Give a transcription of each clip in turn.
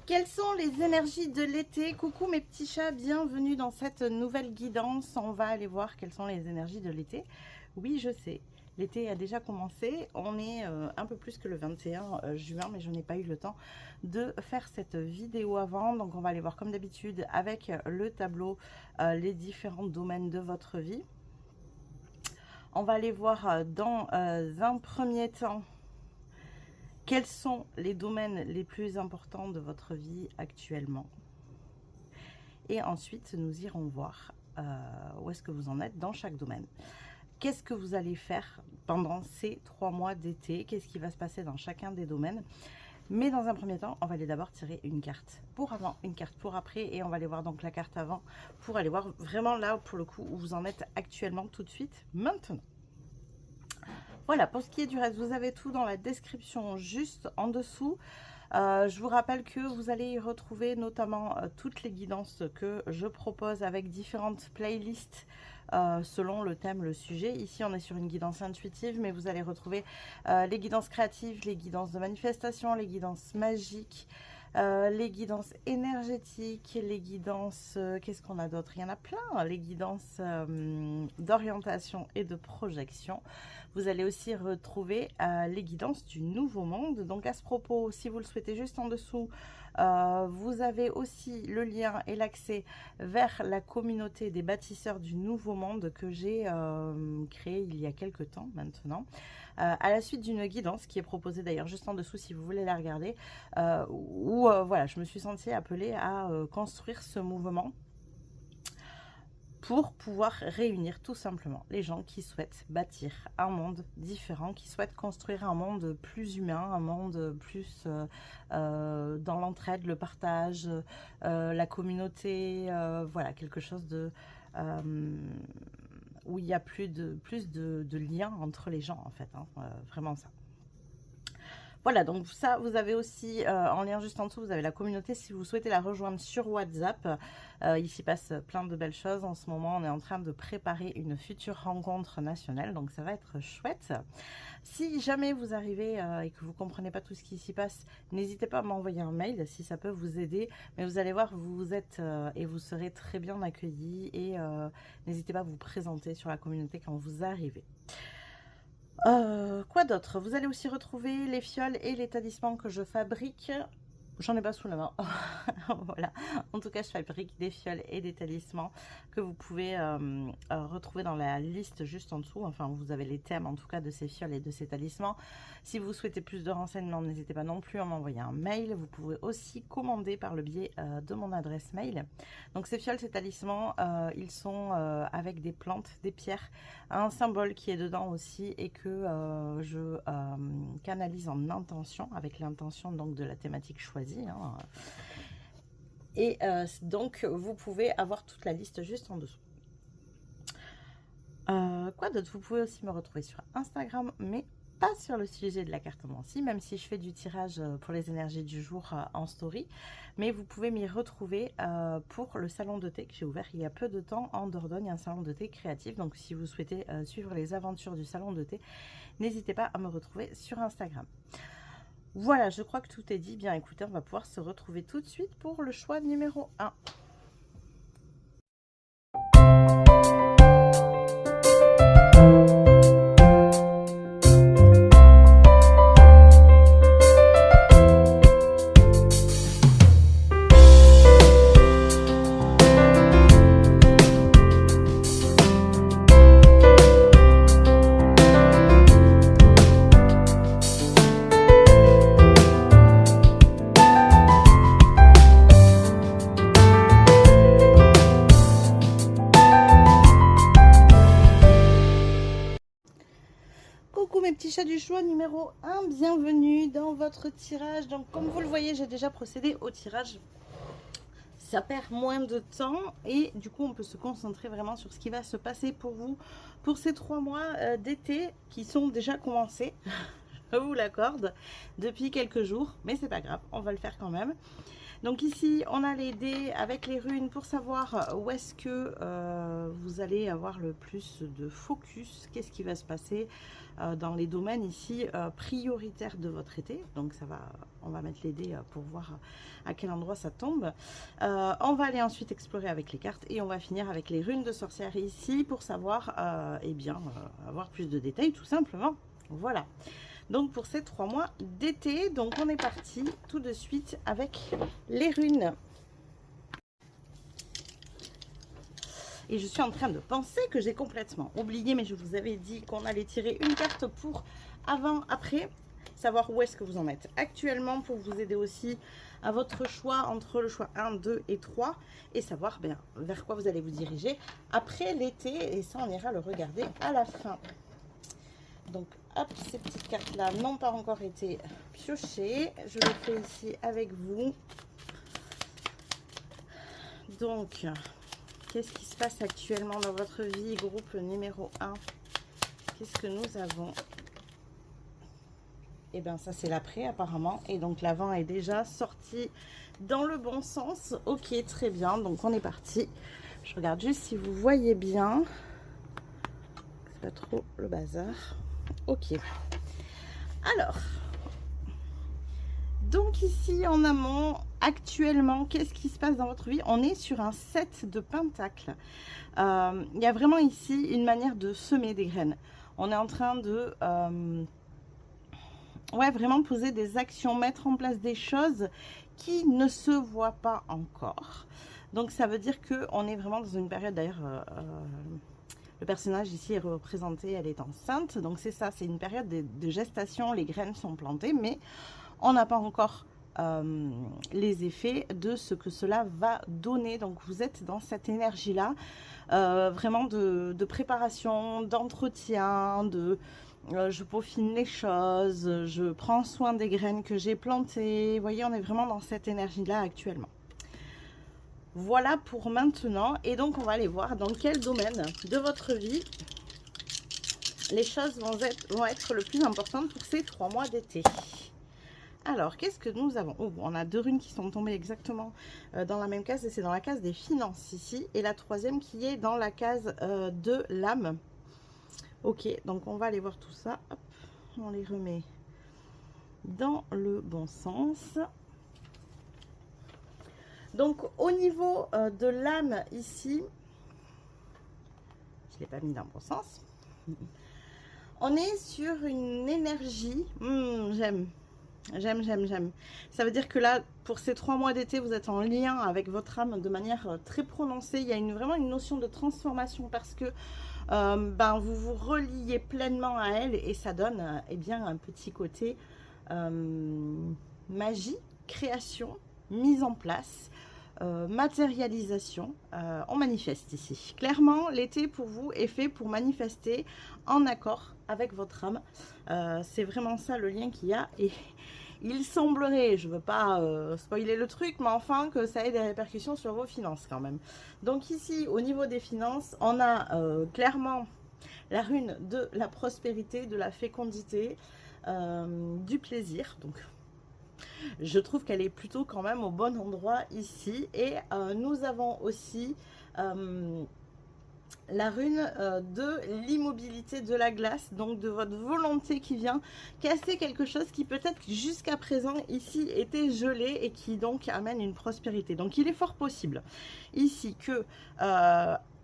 Quelles sont les énergies de l'été? Coucou mes petits chats, bienvenue dans cette nouvelle guidance. On va aller voir quelles sont les énergies de l'été. Oui, je sais, l'été a déjà commencé. On est un peu plus que le 21 juin, mais je n'ai pas eu le temps de faire cette vidéo avant. Donc on va aller voir comme d'habitude avec le tableau les différents domaines de votre vie. On va aller voir dans un premier temps quels sont les domaines les plus importants de votre vie actuellement. Et ensuite, nous irons voir où est-ce que vous en êtes dans chaque domaine. Qu'est-ce que vous allez faire pendant ces 3 mois d'été? Qu'est-ce qui va se passer dans chacun des domaines? Mais dans un premier temps, on va aller d'abord tirer une carte pour avant, une carte pour après. Et on va aller voir donc la carte avant pour aller voir vraiment là, pour le coup, où vous en êtes actuellement tout de suite, maintenant. Voilà, pour ce qui est du reste, vous avez tout dans la description juste en dessous. Je vous rappelle que vous allez y retrouver notamment toutes les guidances que je propose avec différentes playlists selon le thème, le sujet. Ici, on est sur une guidance intuitive, mais vous allez retrouver les guidances créatives, les guidances de manifestation, les guidances magiques, les guidances énergétiques, les guidances, qu'est-ce qu'on a d'autre? Il y en a plein, les guidances d'orientation et de projection. Vous allez aussi retrouver les guidances du nouveau monde. Donc à ce propos, si vous le souhaitez, juste en dessous, vous avez aussi le lien et l'accès vers la communauté des bâtisseurs du nouveau monde que j'ai créée il y a quelques temps maintenant. À la suite d'une guidance qui est proposée d'ailleurs juste en dessous si vous voulez la regarder, où voilà, je me suis sentie appelée à construire ce mouvement pour pouvoir réunir tout simplement les gens qui souhaitent bâtir un monde différent, qui souhaitent construire un monde plus humain, un monde plus dans l'entraide, le partage, la communauté, voilà, quelque chose de où il y a plus de liens entre les gens en fait, hein, vraiment ça. Voilà, donc ça, vous avez aussi, en lien juste en dessous, vous avez la communauté si vous souhaitez la rejoindre sur WhatsApp. Il s'y passe plein de belles choses. En ce moment, on est en train de préparer une future rencontre nationale, donc ça va être chouette. Si jamais vous arrivez et que vous ne comprenez pas tout ce qui s'y passe, n'hésitez pas à m'envoyer un mail si ça peut vous aider. Mais vous allez voir, vous êtes et vous serez très bien accueillis. Et n'hésitez pas à vous présenter sur la communauté quand vous arrivez. Quoi d'autre? Vous allez aussi retrouver les fioles et les talismans que je fabrique. J'en ai pas sous la main. Voilà. En tout cas, je fabrique des fioles et des talismans que vous pouvez retrouver dans la liste juste en dessous. Enfin, vous avez les thèmes en tout cas de ces fioles et de ces talismans. Si vous souhaitez plus de renseignements, n'hésitez pas non plus à m'envoyer un mail. Vous pouvez aussi commander par le biais de mon adresse mail. Donc ces fioles, ces talismans, ils sont avec des plantes, des pierres, un symbole qui est dedans aussi et que je canalise en intention, avec l'intention donc de la thématique choisie. Hein. Et donc vous pouvez avoir toute la liste juste en dessous. Quoi d'autre? Vous pouvez aussi me retrouver sur Instagram, mais pas sur le sujet de la cartomancie, même si je fais du tirage pour les énergies du jour en story. Mais vous pouvez m'y retrouver pour le salon de thé que j'ai ouvert il y a peu de temps en Dordogne, un salon de thé créatif. Donc si vous souhaitez suivre les aventures du salon de thé, n'hésitez pas à me retrouver sur Instagram. Voilà, je crois que tout est dit. Bien écoutez, on va pouvoir se retrouver tout de suite pour le choix numéro 1. Mes petits chats du choix numéro 1, bienvenue dans votre tirage. Donc comme vous le voyez, j'ai déjà procédé au tirage. Ça perd moins de temps et du coup on peut se concentrer vraiment sur ce qui va se passer pour vous pour ces 3 mois d'été qui sont déjà commencés. je vous l'accorde, depuis quelques jours, mais c'est pas grave, on va le faire quand même. Donc ici, on a les dés avec les runes pour savoir où est-ce que vous allez avoir le plus de focus, qu'est-ce qui va se passer dans les domaines ici prioritaires de votre été. Donc ça va, on va mettre les dés pour voir à quel endroit ça tombe. On va aller ensuite explorer avec les cartes et on va finir avec les runes de sorcière ici pour savoir, eh bien, avoir plus de détails tout simplement. Voilà. Donc pour ces 3 mois d'été, donc on est parti tout de suite avec les runes. Et je suis en train de penser que j'ai complètement oublié, mais je vous avais dit qu'on allait tirer une carte pour avant, après, savoir où est-ce que vous en êtes actuellement pour vous aider aussi à votre choix entre le choix 1, 2 et 3 et savoir bien vers quoi vous allez vous diriger après l'été, et ça on ira le regarder à la fin. Donc hop, ces petites cartes là n'ont pas encore été piochées, je le fais ici avec vous. Donc qu'est-ce qui se passe actuellement dans votre vie, groupe numéro 1? Qu'est-ce que nous avons? Et bien ça c'est l'après apparemment, et donc l'avant est déjà sorti dans le bon sens. Ok, très bien, donc on est parti. Je regarde juste si vous voyez bien, c'est pas trop le bazar. Ok, alors donc ici en amont actuellement, qu'est-ce qui se passe dans votre vie? On est sur un 7 de pentacles. Il y a vraiment ici une manière de semer des graines. On est en train de ouais, vraiment poser des actions, mettre en place des choses qui ne se voient pas encore. Donc ça veut dire qu'on est vraiment dans une période, d'ailleurs le personnage ici est représenté, elle est enceinte, donc c'est ça, c'est une période de gestation, les graines sont plantées, mais on n'a pas encore les effets de ce que cela va donner. Donc vous êtes dans cette énergie là vraiment de préparation, d'entretien, je peaufine les choses, je prends soin des graines que j'ai plantées. Vous voyez, on est vraiment dans cette énergie là actuellement. Voilà pour maintenant, et donc on va aller voir dans quel domaine de votre vie les choses vont être le plus importantes pour ces 3 mois d'été. Alors, qu'est-ce que nous avons? Oh, on a 2 runes qui sont tombées exactement dans la même case, et c'est dans la case des finances ici, et la troisième qui est dans la case de l'âme. Ok, donc on va aller voir tout ça. Hop, on les remet dans le bon sens. Donc au niveau de l'âme ici, je ne l'ai pas mis dans le bon sens. On est sur une énergie, j'aime. Ça veut dire que là, pour ces 3 mois d'été, vous êtes en lien avec votre âme de manière très prononcée. Il y a vraiment une notion de transformation parce que ben, vous vous reliez pleinement à elle, et ça donne eh bien, un petit côté magie, création, mise en place, matérialisation. On manifeste ici. Clairement, l'été pour vous est fait pour manifester en accord avec votre âme. C'est vraiment ça le lien qu'il y a, et il semblerait, je ne veux pas spoiler le truc, mais enfin que ça ait des répercussions sur vos finances quand même. Donc ici, au niveau des finances, on a clairement la rune de la prospérité, de la fécondité, du plaisir. Donc je trouve qu'elle est plutôt quand même au bon endroit ici. Et nous avons aussi la rune de l'immobilité, de la glace, donc de votre volonté qui vient casser quelque chose qui peut-être jusqu'à présent ici était gelé, et qui donc amène une prospérité. Donc il est fort possible ici que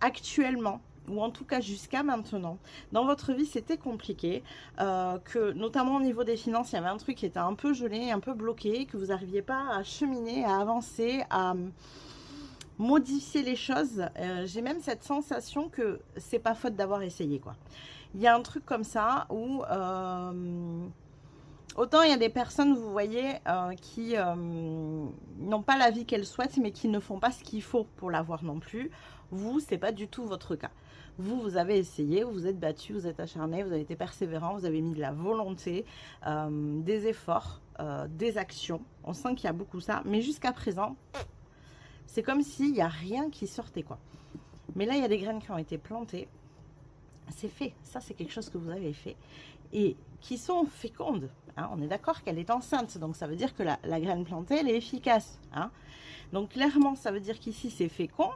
actuellement, ou en tout cas jusqu'à maintenant, dans votre vie c'était compliqué, que notamment au niveau des finances, il y avait un truc qui était un peu gelé, un peu bloqué, que vous n'arriviez pas à cheminer, à avancer, à modifier les choses. J'ai même cette sensation que c'est pas faute d'avoir essayé, quoi. Il y a un truc comme ça où autant il y a des personnes, vous voyez, qui n'ont pas la vie qu'elles souhaitent, mais qui ne font pas ce qu'il faut pour l'avoir non plus. Vous, c'est pas du tout votre cas. Vous avez essayé, vous vous êtes battu, vous êtes acharné, vous avez été persévérant, vous avez mis de la volonté, des efforts, des actions. On sent qu'il y a beaucoup ça, mais jusqu'à présent, c'est comme s'il n'y a rien qui sortait, quoi. Mais là, il y a des graines qui ont été plantées. c'est fait. Ça, c'est quelque chose que vous avez fait. Et qui sont fécondes. Hein. On est d'accord qu'elle est enceinte. Donc, ça veut dire que la graine plantée, elle est efficace. Hein. Donc, clairement, ça veut dire qu'ici, c'est fécond.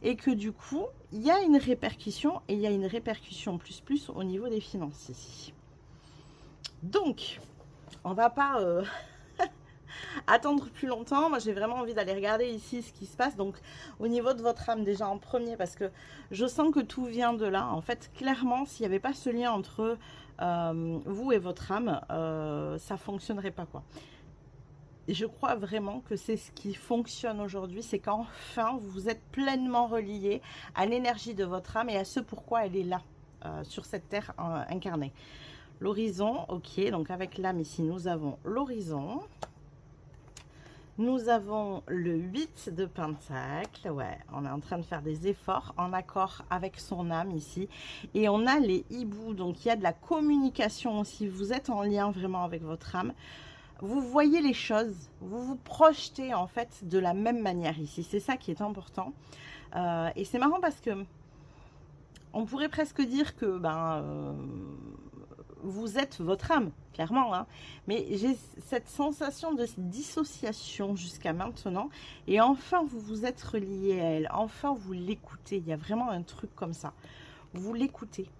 Et que du coup, il y a une répercussion. Et il y a une répercussion plus au niveau des finances ici. Donc, on va pas... attendre plus longtemps. Moi, j'ai vraiment envie d'aller regarder ici ce qui se passe. Donc, au niveau de votre âme, déjà en premier, parce que je sens que tout vient de là. En fait, clairement, s'il n'y avait pas ce lien entre vous et votre âme, ça ne fonctionnerait pas, quoi. Et je crois vraiment que c'est ce qui fonctionne aujourd'hui, c'est qu'enfin, vous vous êtes pleinement relié à l'énergie de votre âme et à ce pourquoi elle est là, sur cette terre incarnée. L'horizon, ok, donc avec l'âme ici, nous avons l'horizon. Nous avons le 8 de Pentacle, ouais, on est en train de faire des efforts en accord avec son âme ici. Et on a les hiboux, donc il y a de la communication aussi, vous êtes en lien vraiment avec votre âme. Vous voyez les choses, vous vous projetez en fait de la même manière ici, c'est ça qui est important. Et c'est marrant parce que on pourrait presque dire que vous êtes votre âme, clairement, hein. Mais j'ai cette sensation de dissociation jusqu'à maintenant, et enfin vous vous êtes relié à elle, enfin vous l'écoutez, il y a vraiment un truc comme ça, vous l'écoutez,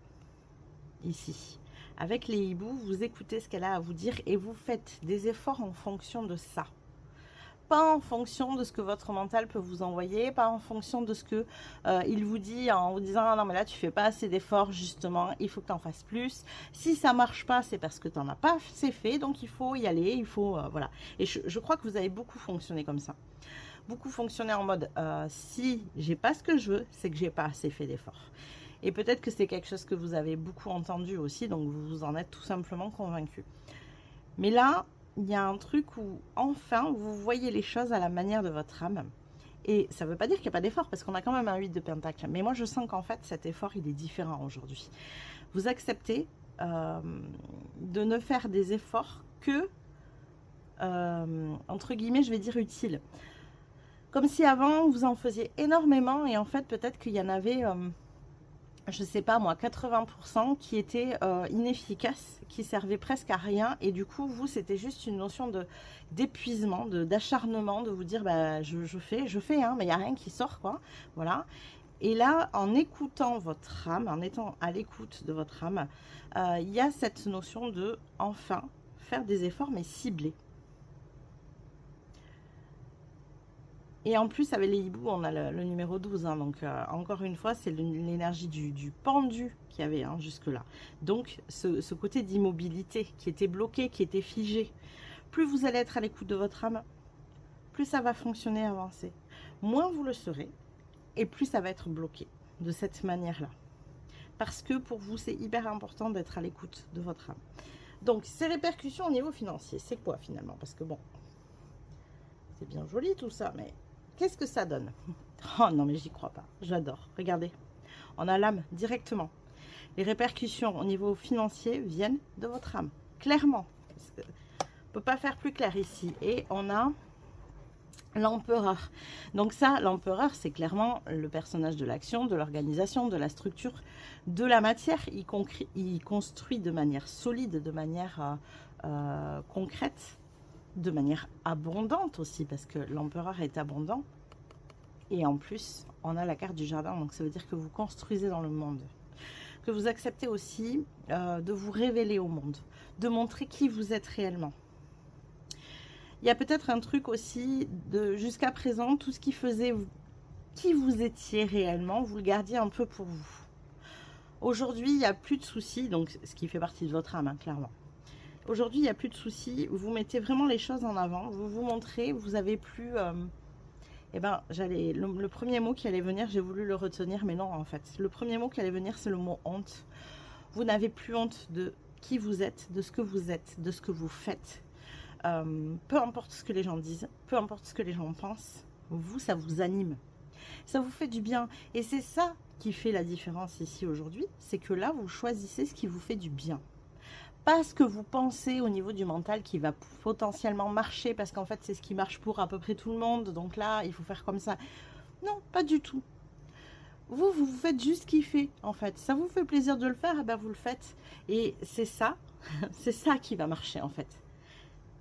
ici, avec les hiboux, vous écoutez ce qu'elle a à vous dire, et vous faites des efforts en fonction de ça. Pas en fonction de ce que votre mental peut vous envoyer, pas en fonction de ce que il vous dit en vous disant ah non mais là tu fais pas assez d'efforts justement, il faut que tu en fasses plus. Si ça marche pas, c'est parce que tu n'en as pas assez fait, donc il faut y aller, il faut voilà. Et je crois que vous avez beaucoup fonctionné comme ça. Beaucoup fonctionné en mode si j'ai pas ce que je veux, c'est que j'ai pas assez fait d'efforts. Et peut-être que c'est quelque chose que vous avez beaucoup entendu aussi, donc vous vous en êtes tout simplement convaincu. Mais là, il y a un truc où, enfin, vous voyez les choses à la manière de votre âme. Et ça ne veut pas dire qu'il n'y a pas d'effort, parce qu'on a quand même un 8 de Pentacle. Mais moi, je sens qu'en fait, cet effort, il est différent aujourd'hui. Vous acceptez de ne faire des efforts que, entre guillemets, je vais dire utiles. Comme si avant, vous en faisiez énormément, et en fait, peut-être qu'il y en avait... je sais pas moi, 80% qui étaient inefficaces, qui servaient presque à rien. Et du coup, vous, c'était juste une notion d'épuisement, d'acharnement, de vous dire, bah, je fais, hein, mais il n'y a rien qui sort, quoi. Voilà. Et là, en écoutant votre âme, en étant à l'écoute de votre âme, il y a cette notion de, enfin, faire des efforts, mais ciblés. Et en plus, avec les hiboux, on a le numéro 12. Hein, donc, encore une fois, c'est l'énergie du pendu qu'il y avait hein, jusque-là. Donc, ce côté d'immobilité qui était bloqué, qui était figé. Plus vous allez être à l'écoute de votre âme, plus ça va fonctionner, avancer. Moins vous le serez, et plus ça va être bloqué de cette manière-là. Parce que pour vous, c'est hyper important d'être à l'écoute de votre âme. Donc, ces répercussions au niveau financier, c'est quoi finalement? Parce que bon, c'est bien joli tout ça, mais... qu'est-ce que ça donne? Oh non, mais j'y crois pas. J'adore. Regardez. On a l'âme directement. Les répercussions au niveau financier viennent de votre âme. Clairement. On ne peut pas faire plus clair ici. Et on a l'empereur. Donc ça, l'empereur, c'est clairement le personnage de l'action, de l'organisation, de la structure, de la matière. Il construit de manière solide, de manière concrète, de manière abondante aussi, parce que l'empereur est abondant. Et en plus, on a la carte du jardin, donc ça veut dire que vous construisez dans le monde. Que vous acceptez aussi de vous révéler au monde, de montrer qui vous êtes réellement. Il y a peut-être un truc aussi, de jusqu'à présent, tout ce qui faisait qui vous étiez réellement, vous le gardiez un peu pour vous. Aujourd'hui, il n'y a plus de soucis, donc ce qui fait partie de votre âme, hein, clairement. Aujourd'hui, il n'y a plus de soucis, vous mettez vraiment les choses en avant, vous vous montrez, vous avez plus... eh ben, le premier mot qui allait venir, j'ai voulu le retenir, mais non, en fait. Le premier mot qui allait venir, c'est le mot honte. Vous n'avez plus honte de qui vous êtes, de ce que vous êtes, de ce que vous faites. Peu importe ce que les gens disent, peu importe ce que les gens pensent, vous, ça vous anime. Ça vous fait du bien. Et c'est ça qui fait la différence ici aujourd'hui, c'est que là, vous choisissez ce qui vous fait du bien. Pas ce que vous pensez au niveau du mental qui va potentiellement marcher, parce qu'en fait, c'est ce qui marche pour à peu près tout le monde. Donc là, il faut faire comme ça. Non, pas du tout. vous faites juste kiffer, en fait. Ça vous fait plaisir de le faire, eh ben vous le faites. Et c'est ça, c'est ça qui va marcher, en fait.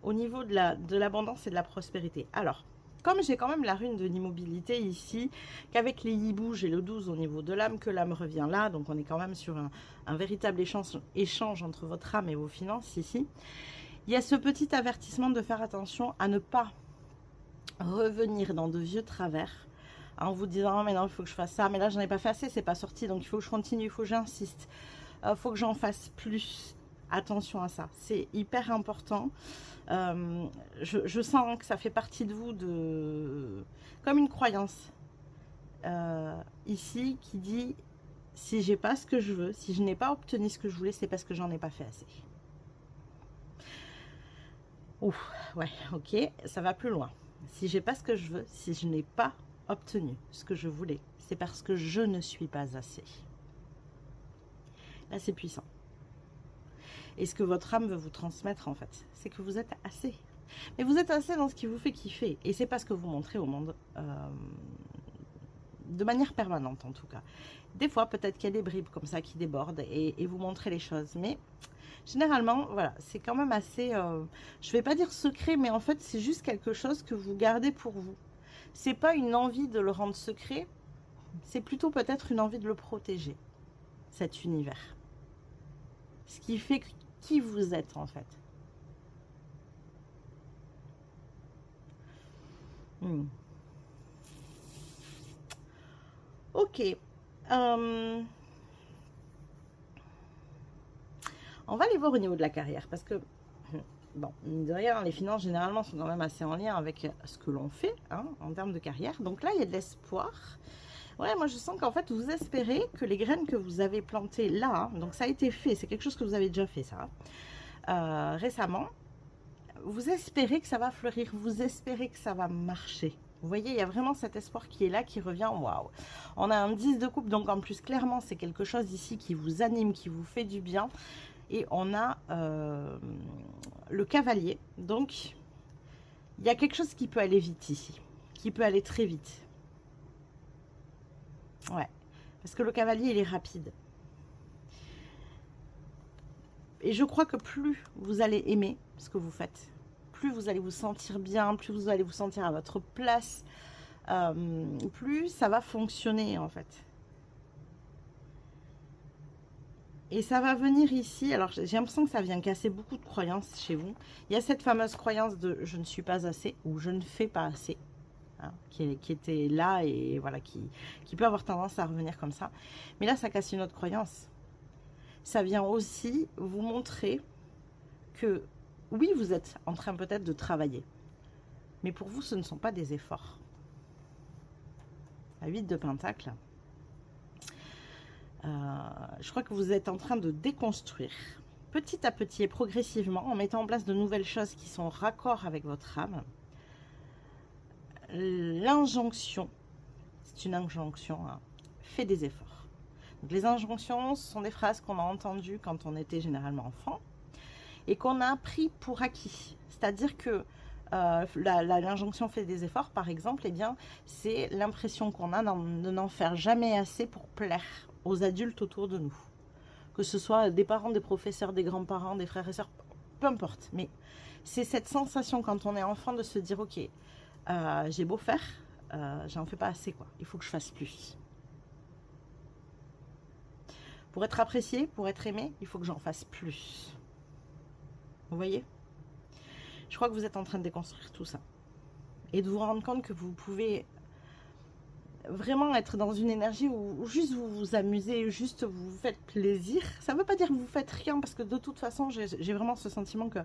Au niveau de l'abondance et de la prospérité. Alors, comme j'ai quand même la rune de l'immobilité ici, qu'avec les hiboux, j'ai le 12 au niveau de l'âme, que l'âme revient là, donc on est quand même sur un véritable échange entre votre âme et vos finances ici. Il y a ce petit avertissement de faire attention à ne pas revenir dans de vieux travers, en vous disant, oh, mais non, il faut que je fasse ça, mais là, j'en ai pas fait assez, c'est pas sorti, donc il faut que je continue, il faut que j'insiste, il faut que j'en fasse plus. Attention à ça, c'est hyper important. Je sens que ça fait partie de vous, comme une croyance ici qui dit, si j'ai pas ce que je veux, si je n'ai pas obtenu ce que je voulais, c'est parce que j'en ai pas fait assez. Ouf, ouais, ok, ça va plus loin. Si j'ai pas ce que je veux, si je n'ai pas obtenu ce que je voulais, c'est parce que je ne suis pas assez. Là, c'est puissant. Et ce que votre âme veut vous transmettre, en fait, c'est que vous êtes assez. Mais vous êtes assez dans ce qui vous fait kiffer. Et c'est pas ce que vous montrez au monde, de manière permanente, en tout cas. Des fois, peut-être qu'il y a des bribes comme ça qui débordent et vous montrez les choses. Mais généralement, voilà, c'est quand même assez, je vais pas dire secret, mais en fait, c'est juste quelque chose que vous gardez pour vous. C'est pas une envie de le rendre secret, c'est plutôt peut-être une envie de le protéger, cet univers. Ce qui fait qui vous êtes, en fait. Ok. On va aller voir au niveau de la carrière, parce que, bon, mine de rien, les finances, généralement, sont quand même assez en lien avec ce que l'on fait, hein, en termes de carrière. Donc là, il y a de l'espoir. Ouais, moi, je sens qu'en fait, vous espérez que les graines que vous avez plantées là, donc ça a été fait, c'est quelque chose que vous avez déjà fait, ça, récemment, vous espérez que ça va fleurir, vous espérez que ça va marcher. Vous voyez, il y a vraiment cet espoir qui est là, qui revient. Waouh! On a un 10 de coupe, donc en plus, clairement, c'est quelque chose ici qui vous anime, qui vous fait du bien. Et on a le cavalier. Donc, il y a quelque chose qui peut aller vite ici, qui peut aller très vite. Ouais, parce que le cavalier, il est rapide. Et je crois que plus vous allez aimer ce que vous faites, plus vous allez vous sentir bien, plus vous allez vous sentir à votre place, plus ça va fonctionner, en fait. Et ça va venir ici, alors j'ai l'impression que ça vient casser beaucoup de croyances chez vous. Il y a cette fameuse croyance de « je ne suis pas assez » ou « je ne fais pas assez ». Hein, qui était là et voilà, qui peut avoir tendance à revenir comme ça. Mais là, ça casse une autre croyance. Ça vient aussi vous montrer que oui, vous êtes en train peut-être de travailler, mais pour vous, ce ne sont pas des efforts. La 8 de Pentacle, je crois que vous êtes en train de déconstruire petit à petit et progressivement en mettant en place de nouvelles choses qui sont en raccord avec votre âme. L'injonction, c'est une injonction, hein, fais des efforts. Donc, les injonctions, ce sont des phrases qu'on a entendues quand on était généralement enfant et qu'on a pris pour acquis. C'est-à-dire que l'injonction fait des efforts, par exemple, eh bien, c'est l'impression qu'on a de n'en faire jamais assez pour plaire aux adultes autour de nous. Que ce soit des parents, des professeurs, des grands-parents, des frères et sœurs, peu importe. Mais c'est cette sensation quand on est enfant de se dire, ok, j'ai beau faire, j'en fais pas assez, quoi. Il faut que je fasse plus. Pour être apprécié, pour être aimé, il faut que j'en fasse plus. Vous voyez? Je crois que vous êtes en train de déconstruire tout ça. Et de vous rendre compte que vous pouvez vraiment être dans une énergie où juste vous vous amusez, juste vous vous faites plaisir. Ça ne veut pas dire que vous faites rien, parce que de toute façon, j'ai vraiment ce sentiment que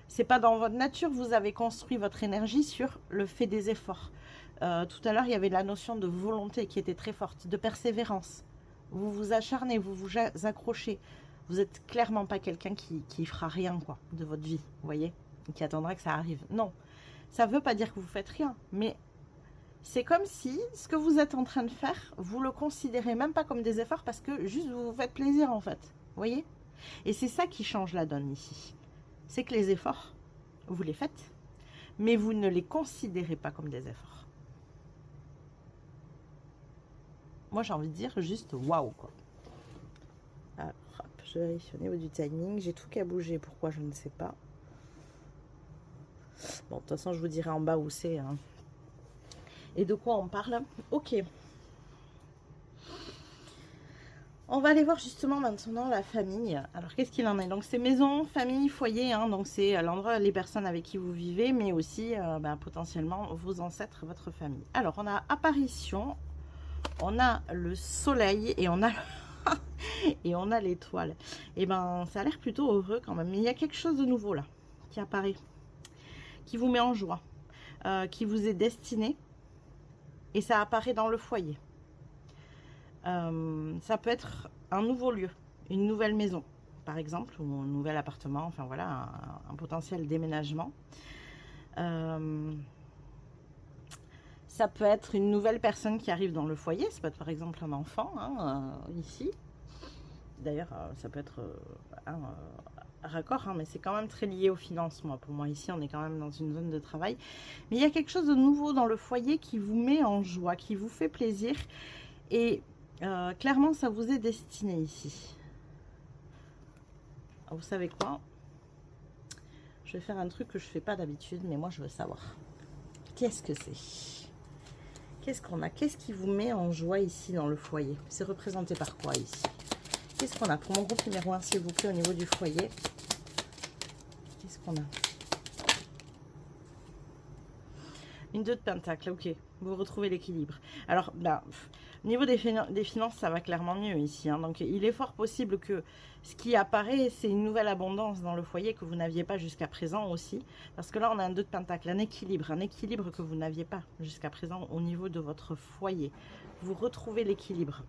c'est pas dans votre nature. Vous avez construit votre énergie sur le fait des efforts. Tout à l'heure, il y avait la notion de volonté qui était très forte, de persévérance. Vous vous acharnez, vous vous accrochez. Vous n'êtes clairement pas quelqu'un qui fera rien, quoi, de votre vie, vous voyez, qui attendra que ça arrive. Non, ça ne veut pas dire que vous faites rien, mais c'est comme si ce que vous êtes en train de faire, vous le considérez même pas comme des efforts parce que juste vous vous faites plaisir, en fait, vous voyez. Et c'est ça qui change la donne ici. C'est que les efforts, vous les faites, mais vous ne les considérez pas comme des efforts. moi j'ai envie de dire juste waouh quoi. Alors, hop, je vérifie au niveau du timing. J'ai tout qu'à bouger. Pourquoi, je ne sais pas. Bon, de toute façon, je vous dirai en bas où c'est. Hein. Et de quoi on parle. Ok. On va aller voir justement maintenant la famille. Alors, qu'est-ce qu'il en est? Donc, c'est maison, famille, foyer. Hein, donc, c'est l'endroit, les personnes avec qui vous vivez, mais aussi potentiellement vos ancêtres, votre famille. Alors, on a apparition, on a le soleil et on a et on a l'étoile. Et ben, ça a l'air plutôt heureux quand même. Mais il y a quelque chose de nouveau là qui apparaît, qui vous met en joie, qui vous est destiné. Et ça apparaît dans le foyer. Ça peut être un nouveau lieu, une nouvelle maison, par exemple, ou un nouvel appartement. Enfin voilà, un potentiel déménagement. Ça peut être une nouvelle personne qui arrive dans le foyer. Ça peut être par exemple un enfant, hein, ici. D'ailleurs, ça peut être un raccord, hein, mais c'est quand même très lié aux finances. Pour moi, ici, on est quand même dans une zone de travail. Mais il y a quelque chose de nouveau dans le foyer qui vous met en joie, qui vous fait plaisir. Et clairement, ça vous est destiné ici. Alors, vous savez quoi? Je vais faire un truc que je ne fais pas d'habitude, mais moi, je veux savoir. Qu'est-ce que c'est? Qu'est-ce qu'on a? Qu'est-ce qui vous met en joie ici dans le foyer? C'est représenté par quoi ici? Qu'est-ce qu'on a pour mon groupe numéro 1, s'il vous plaît, au niveau du foyer? Qu'est-ce qu'on a? Une 2 de pentacle, ok. Vous retrouvez l'équilibre. Alors, au niveau des finances, ça va clairement mieux ici. Hein. Donc, il est fort possible que ce qui apparaît, c'est une nouvelle abondance dans le foyer que vous n'aviez pas jusqu'à présent aussi. Parce que là, on a un 2 de pentacle, un équilibre que vous n'aviez pas jusqu'à présent au niveau de votre foyer. Vous retrouvez l'équilibre.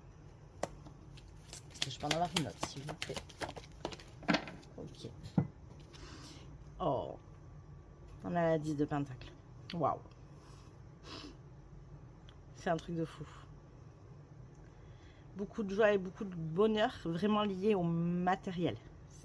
Je peux en avoir une autre, s'il vous plaît. Ok. Oh. On a la 10 de pentacle. Waouh. C'est un truc de fou. Beaucoup de joie et beaucoup de bonheur vraiment lié au matériel.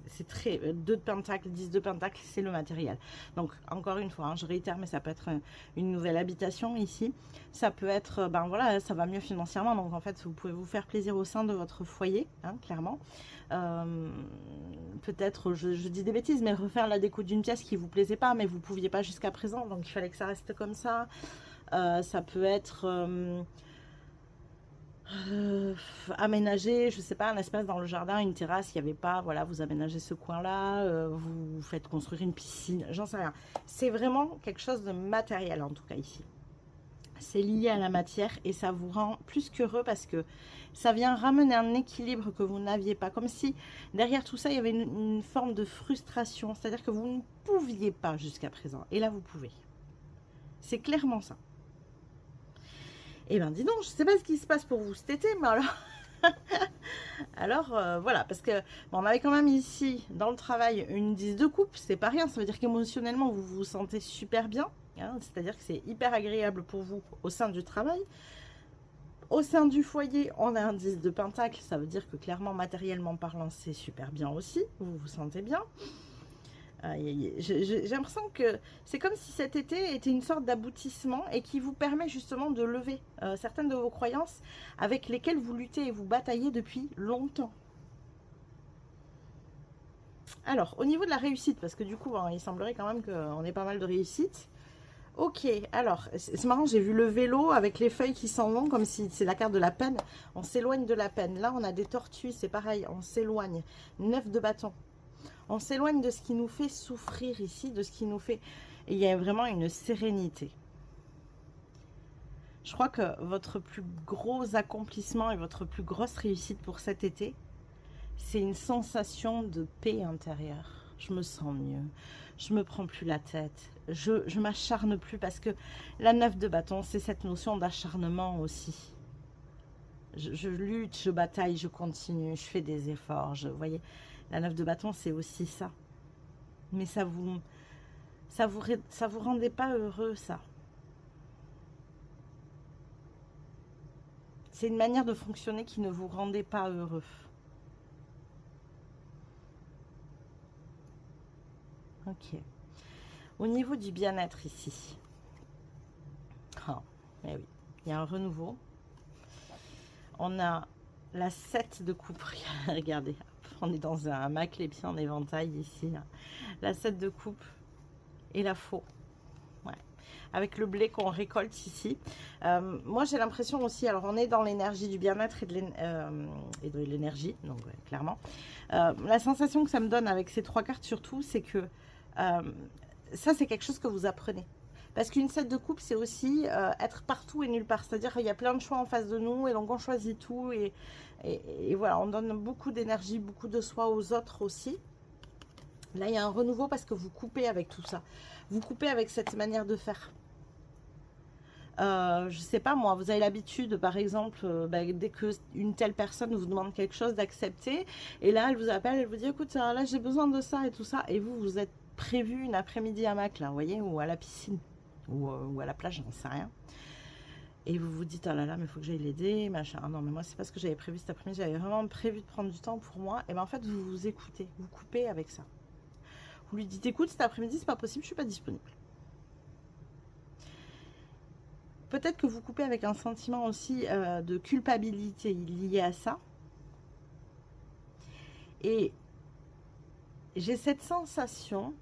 C'est très... 2 de pentacle, 10 de pentacle, c'est le matériel. Donc, encore une fois, hein, je réitère, mais ça peut être une nouvelle habitation ici. Ça peut être, voilà, ça va mieux financièrement. Donc, en fait, vous pouvez vous faire plaisir au sein de votre foyer, hein, clairement. Peut-être, je dis des bêtises, mais refaire la déco d'une pièce qui ne vous plaisait pas, mais vous ne pouviez pas jusqu'à présent. Donc, il fallait que ça reste comme ça. Ça peut être... aménager, je sais pas, un espace dans le jardin, une terrasse, il n'y avait pas, voilà, vous aménagez ce coin-là, vous faites construire une piscine, j'en sais rien. C'est vraiment quelque chose de matériel en tout cas ici. C'est lié à la matière et ça vous rend plus qu'heureux parce que ça vient ramener un équilibre que vous n'aviez pas. Comme si derrière tout ça, il y avait une forme de frustration, c'est-à-dire que vous ne pouviez pas jusqu'à présent. Et là, vous pouvez. C'est clairement ça. Eh bien, dis donc, je ne sais pas ce qui se passe pour vous cet été, mais alors... alors, voilà, parce que bon, on avait quand même ici, dans le travail, une 10 de coupe, c'est pas rien, ça veut dire qu'émotionnellement, vous vous sentez super bien, hein, c'est-à-dire que c'est hyper agréable pour vous au sein du travail. Au sein du foyer, on a un 10 de pentacle, ça veut dire que clairement, matériellement parlant, c'est super bien aussi, vous vous sentez bien. J'ai l'impression que c'est comme si cet été était une sorte d'aboutissement et qui vous permet justement de lever certaines de vos croyances avec lesquelles vous luttez et vous bataillez depuis longtemps. Alors, au niveau de la réussite, parce que du coup, il semblerait quand même qu'on ait pas mal de réussite. Ok, alors, c'est marrant, j'ai vu le vélo avec les feuilles qui s'en vont, comme si c'est la carte de la peine. On s'éloigne de la peine. Là, on a des tortues, c'est pareil, on s'éloigne. 9 de bâton. On s'éloigne de ce qui nous fait souffrir ici, de ce qui nous fait... Et il y a vraiment une sérénité. Je crois que votre plus gros accomplissement et votre plus grosse réussite pour cet été, c'est une sensation de paix intérieure. Je me sens mieux. Je me prends plus la tête. Je m'acharne plus parce que la 9 de bâton, c'est cette notion d'acharnement aussi. Je lutte, je bataille, je continue, je fais des efforts. Vous voyez, la 9 de bâton, c'est aussi ça. Mais ça vous rendait pas heureux, ça. C'est une manière de fonctionner qui ne vous rendait pas heureux. Ok. Au niveau du bien-être ici. Oh, eh oui, il y a un renouveau. On a la 7 de coupe. Regardez, on est dans un hamac, les pieds en éventail ici. Là. La 7 de coupe et la faux. Ouais. Avec le blé qu'on récolte ici. Moi, j'ai l'impression aussi, alors on est dans l'énergie du bien-être et de l'énergie, donc ouais, clairement. La sensation que ça me donne avec ces 3 cartes surtout, c'est que ça, c'est quelque chose que vous apprenez. Parce qu'une 7 de coupe, c'est aussi être partout et nulle part. C'est-à-dire qu'il y a plein de choix en face de nous et donc on choisit tout. Et voilà, on donne beaucoup d'énergie, beaucoup de soi aux autres aussi. Là, il y a un renouveau parce que vous coupez avec tout ça. Vous coupez avec cette manière de faire. Je sais pas moi, vous avez l'habitude par exemple, dès qu'une telle personne vous demande quelque chose d'accepter, et là elle vous appelle, elle vous dit écoute là j'ai besoin de ça et tout ça, et vous êtes prévu une après-midi à Mac là, vous voyez, ou à la piscine, ou à la plage, j'en sais rien. Et vous vous dites, oh là là, mais il faut que j'aille l'aider, machin. Non, mais moi, c'est pas ce que j'avais prévu cet après-midi. J'avais vraiment prévu de prendre du temps pour moi. Et bien, en fait, vous vous écoutez, vous coupez avec ça. Vous lui dites, écoute, cet après-midi, c'est pas possible, je suis pas disponible. Peut-être que vous coupez avec un sentiment aussi de culpabilité lié à ça. Et j'ai cette sensation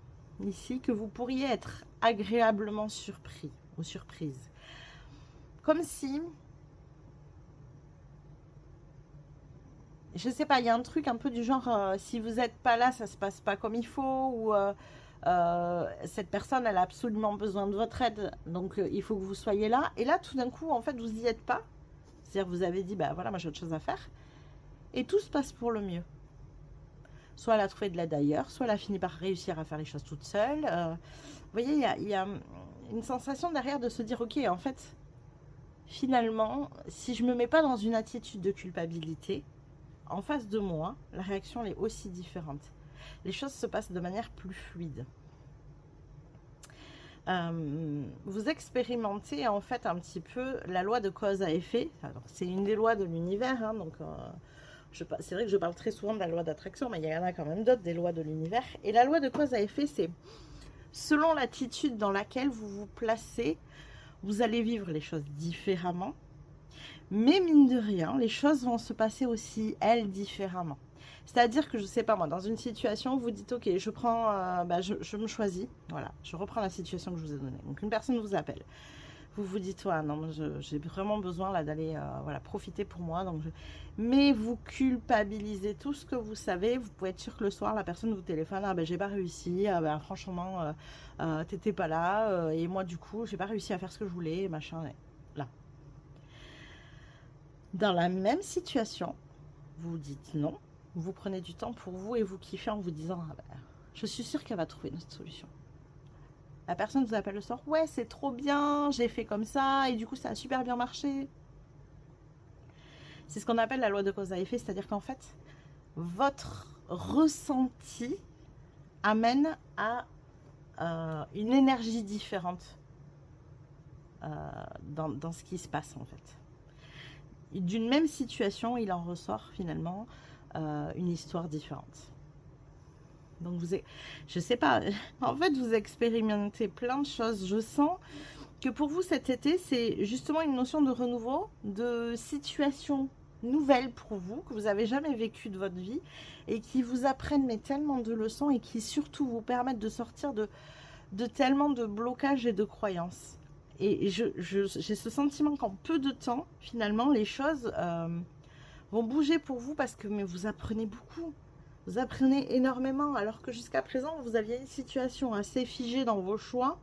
ici que vous pourriez être agréablement surpris ou surprise. Comme si, je sais pas, il y a un truc un peu du genre, si vous n'êtes pas là, ça se passe pas comme il faut, ou cette personne, elle a absolument besoin de votre aide, donc il faut que vous soyez là. Et là, tout d'un coup, en fait, vous n'y êtes pas. C'est-à-dire vous avez dit, bah voilà, moi j'ai autre chose à faire. Et tout se passe pour le mieux. Soit elle a trouvé de l'aide ailleurs, soit elle a fini par réussir à faire les choses toute seule. Vous voyez, il y a une sensation derrière de se dire, ok, en fait, finalement, si je me mets pas dans une attitude de culpabilité, en face de moi, la réaction elle est aussi différente. Les choses se passent de manière plus fluide. Vous expérimentez en fait un petit peu la loi de cause à effet. C'est une des lois de l'univers, hein, donc c'est vrai que je parle très souvent de la loi d'attraction, mais il y en a quand même d'autres, des lois de l'univers. Et la loi de cause à effet, c'est selon l'attitude dans laquelle vous vous placez, vous allez vivre les choses différemment. Mais mine de rien, les choses vont se passer aussi, elles, différemment. C'est-à-dire que, je sais pas moi, dans une situation, vous dites, ok, je prends, je me choisis, voilà, je reprends la situation que je vous ai donnée. Donc une personne vous appelle, vous vous dites, ouais, non, j'ai vraiment besoin là d'aller, voilà, profiter pour moi. Donc mais vous culpabilisez tout ce que vous savez. Vous pouvez être sûr que le soir, la personne vous téléphone, ah ben j'ai pas réussi, ah ben franchement, t'étais pas là, et moi du coup, j'ai pas réussi à faire ce que je voulais, machin, là. Dans la même situation, vous dites non, vous prenez du temps pour vous et vous kiffez en vous disant, ah ben, je suis sûre qu'elle va trouver notre solution. La personne vous appelle le soir, ouais c'est trop bien, j'ai fait comme ça et du coup ça a super bien marché. C'est ce qu'on appelle la loi de cause à effet, c'est-à-dire qu'en fait, votre ressenti amène à une énergie différente dans ce qui se passe en fait. D'une même situation, il en ressort finalement une histoire différente. Donc je sais pas, en fait vous expérimentez plein de choses. Je sens que pour vous cet été, c'est justement une notion de renouveau, de situation nouvelle pour vous, que vous n'avez jamais vécu de votre vie, et qui vous apprennent mais tellement de leçons, et qui surtout vous permettent de sortir de tellement de blocages et de croyances. Et j'ai ce sentiment qu'en peu de temps, finalement, les choses vont bouger pour vous, parce que mais vous apprenez beaucoup. Vous apprenez énormément, alors que jusqu'à présent, vous aviez une situation assez figée dans vos choix,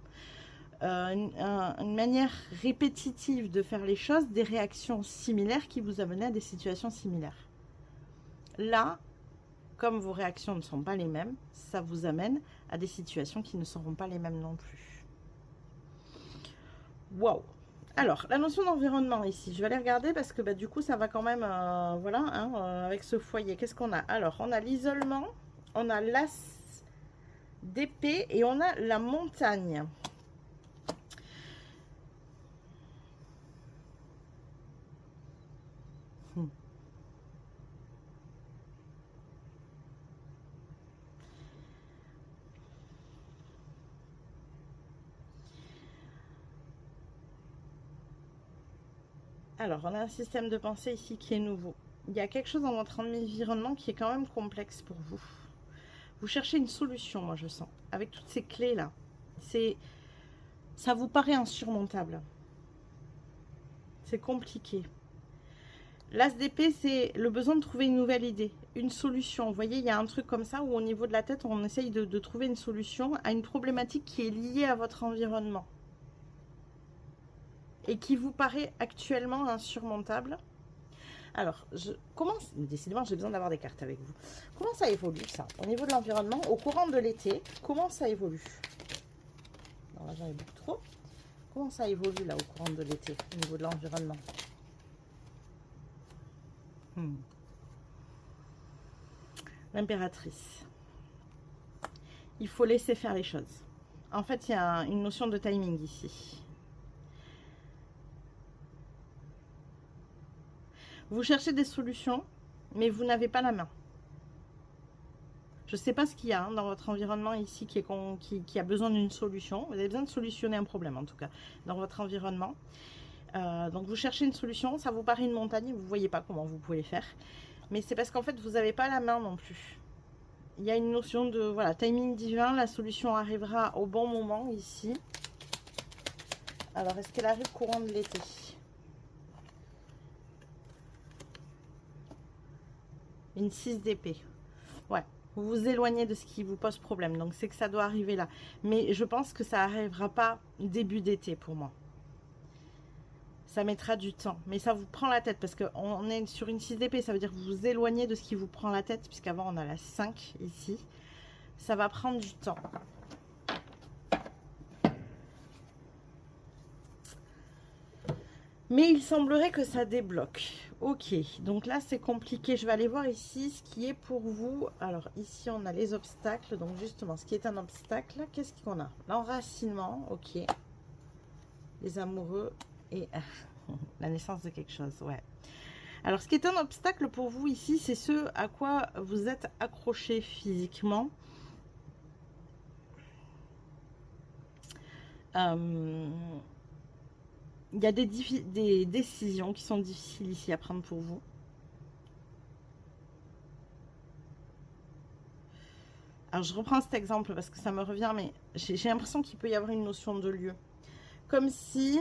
une manière répétitive de faire les choses, des réactions similaires qui vous amenaient à des situations similaires. Là, comme vos réactions ne sont pas les mêmes, ça vous amène à des situations qui ne seront pas les mêmes non plus. Waouh! Alors, la notion d'environnement ici, je vais aller regarder parce que du coup, ça va quand même, voilà, hein, avec ce foyer. Qu'est-ce qu'on a? Alors, on a l'isolement, on a l'as d'épée et on a la montagne. Alors, on a un système de pensée ici qui est nouveau. Il y a quelque chose dans votre environnement qui est quand même complexe pour vous. Vous cherchez une solution, moi je sens. Avec toutes ces clés-là, ça vous paraît insurmontable. C'est compliqué. L'as d'épée, c'est le besoin de trouver une nouvelle idée, une solution. Vous voyez, il y a un truc comme ça où au niveau de la tête, on essaye de trouver une solution à une problématique qui est liée à votre environnement. Et qui vous paraît actuellement insurmontable. Alors, décidément, j'ai besoin d'avoir des cartes avec vous. Comment ça évolue, ça, au niveau de l'environnement, au courant de l'été? Comment ça évolue? Non, là, j'en ai beaucoup trop. Comment ça évolue, là, au courant de l'été, au niveau de l'environnement? L'impératrice. Il faut laisser faire les choses. En fait, il y a une notion de timing ici. Vous cherchez des solutions, mais vous n'avez pas la main. Je ne sais pas ce qu'il y a dans votre environnement ici qui a besoin d'une solution. Vous avez besoin de solutionner un problème, en tout cas, dans votre environnement. Donc, vous cherchez une solution. Ça vous paraît une montagne. Vous ne voyez pas comment vous pouvez le faire. Mais c'est parce qu'en fait, vous n'avez pas la main non plus. Il y a une notion de voilà, timing divin. La solution arrivera au bon moment ici. Alors, est-ce qu'elle arrive courant de l'été ? Une 6 d'épée. Ouais, vous vous éloignez de ce qui vous pose problème. Donc, c'est que ça doit arriver là. Mais je pense que ça n'arrivera pas début d'été pour moi. Ça mettra du temps. Mais ça vous prend la tête parce qu'on est sur une 6 d'épée. Ça veut dire que vous vous éloignez de ce qui vous prend la tête. Puisqu'avant, on a la 5 ici. Ça va prendre du temps. Mais il semblerait que ça débloque. Ok, donc là c'est compliqué. Je vais aller voir ici ce qui est pour vous. Alors ici on a les obstacles. Donc justement, ce qui est un obstacle, qu'est-ce qu'on a? L'enracinement, ok. Les amoureux et la naissance de quelque chose, ouais. Alors ce qui est un obstacle pour vous ici, c'est ce à quoi vous êtes accroché physiquement. Il y a des décisions qui sont difficiles ici à prendre pour vous. Alors, je reprends cet exemple parce que ça me revient, mais j'ai l'impression qu'il peut y avoir une notion de lieu. Comme si...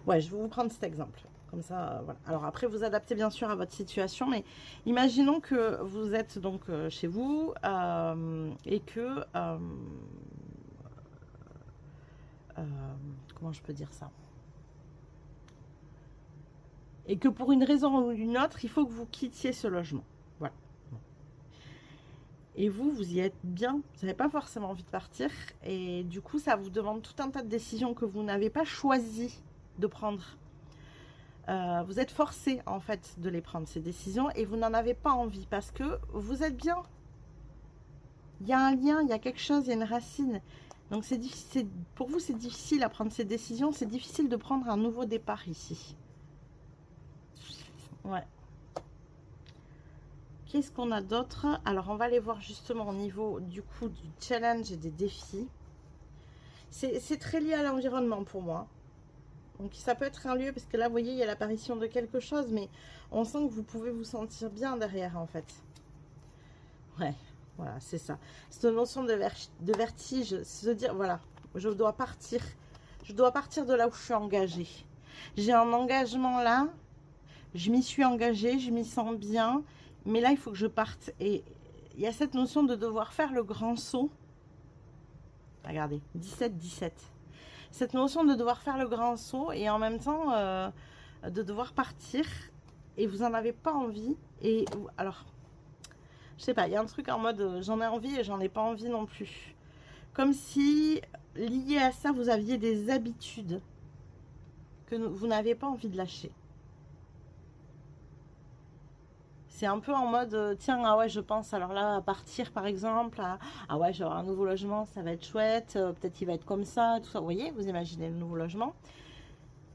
ouais, je vais vous prendre cet exemple. Comme ça, voilà. Alors après, vous adaptez bien sûr à votre situation, mais imaginons que vous êtes donc chez vous et que... comment je peux dire ça? Et que pour une raison ou une autre, il faut que vous quittiez ce logement. Voilà. Et vous y êtes bien. Vous n'avez pas forcément envie de partir. Et du coup, ça vous demande tout un tas de décisions que vous n'avez pas choisi de prendre. Vous êtes forcé en fait de les prendre, ces décisions, et vous n'en avez pas envie parce que vous êtes bien. Il y a un lien, il y a quelque chose, il y a une racine. Donc c'est difficile, pour vous c'est difficile à prendre ces décisions, c'est difficile de prendre un nouveau départ ici. Ouais. Qu'est-ce qu'on a d'autre? Alors on va aller voir justement au niveau du coup du challenge et des défis. C'est très lié à l'environnement pour moi. Donc ça peut être un lieu, parce que là, vous voyez, il y a l'apparition de quelque chose, mais on sent que vous pouvez vous sentir bien derrière, en fait. Ouais, voilà, c'est ça. Cette notion de vertige, se dire, voilà, je dois partir de là où je suis engagée. J'ai un engagement là, je m'y suis engagée, je m'y sens bien, mais là, il faut que je parte. Et il y a cette notion de devoir faire le grand saut. Regardez, 17-17. Cette notion de devoir faire le grand saut et en même temps de devoir partir et vous n'en avez pas envie. Et alors, je sais pas, il y a un truc en mode j'en ai envie et j'en ai pas envie non plus. Comme si lié à ça, vous aviez des habitudes que vous n'avez pas envie de lâcher. C'est un peu en mode, tiens, ah ouais, je pense alors là à partir par exemple, ah ouais, j'aurai un nouveau logement, ça va être chouette, peut-être qu'il va être comme ça, tout ça. Vous voyez, vous imaginez le nouveau logement.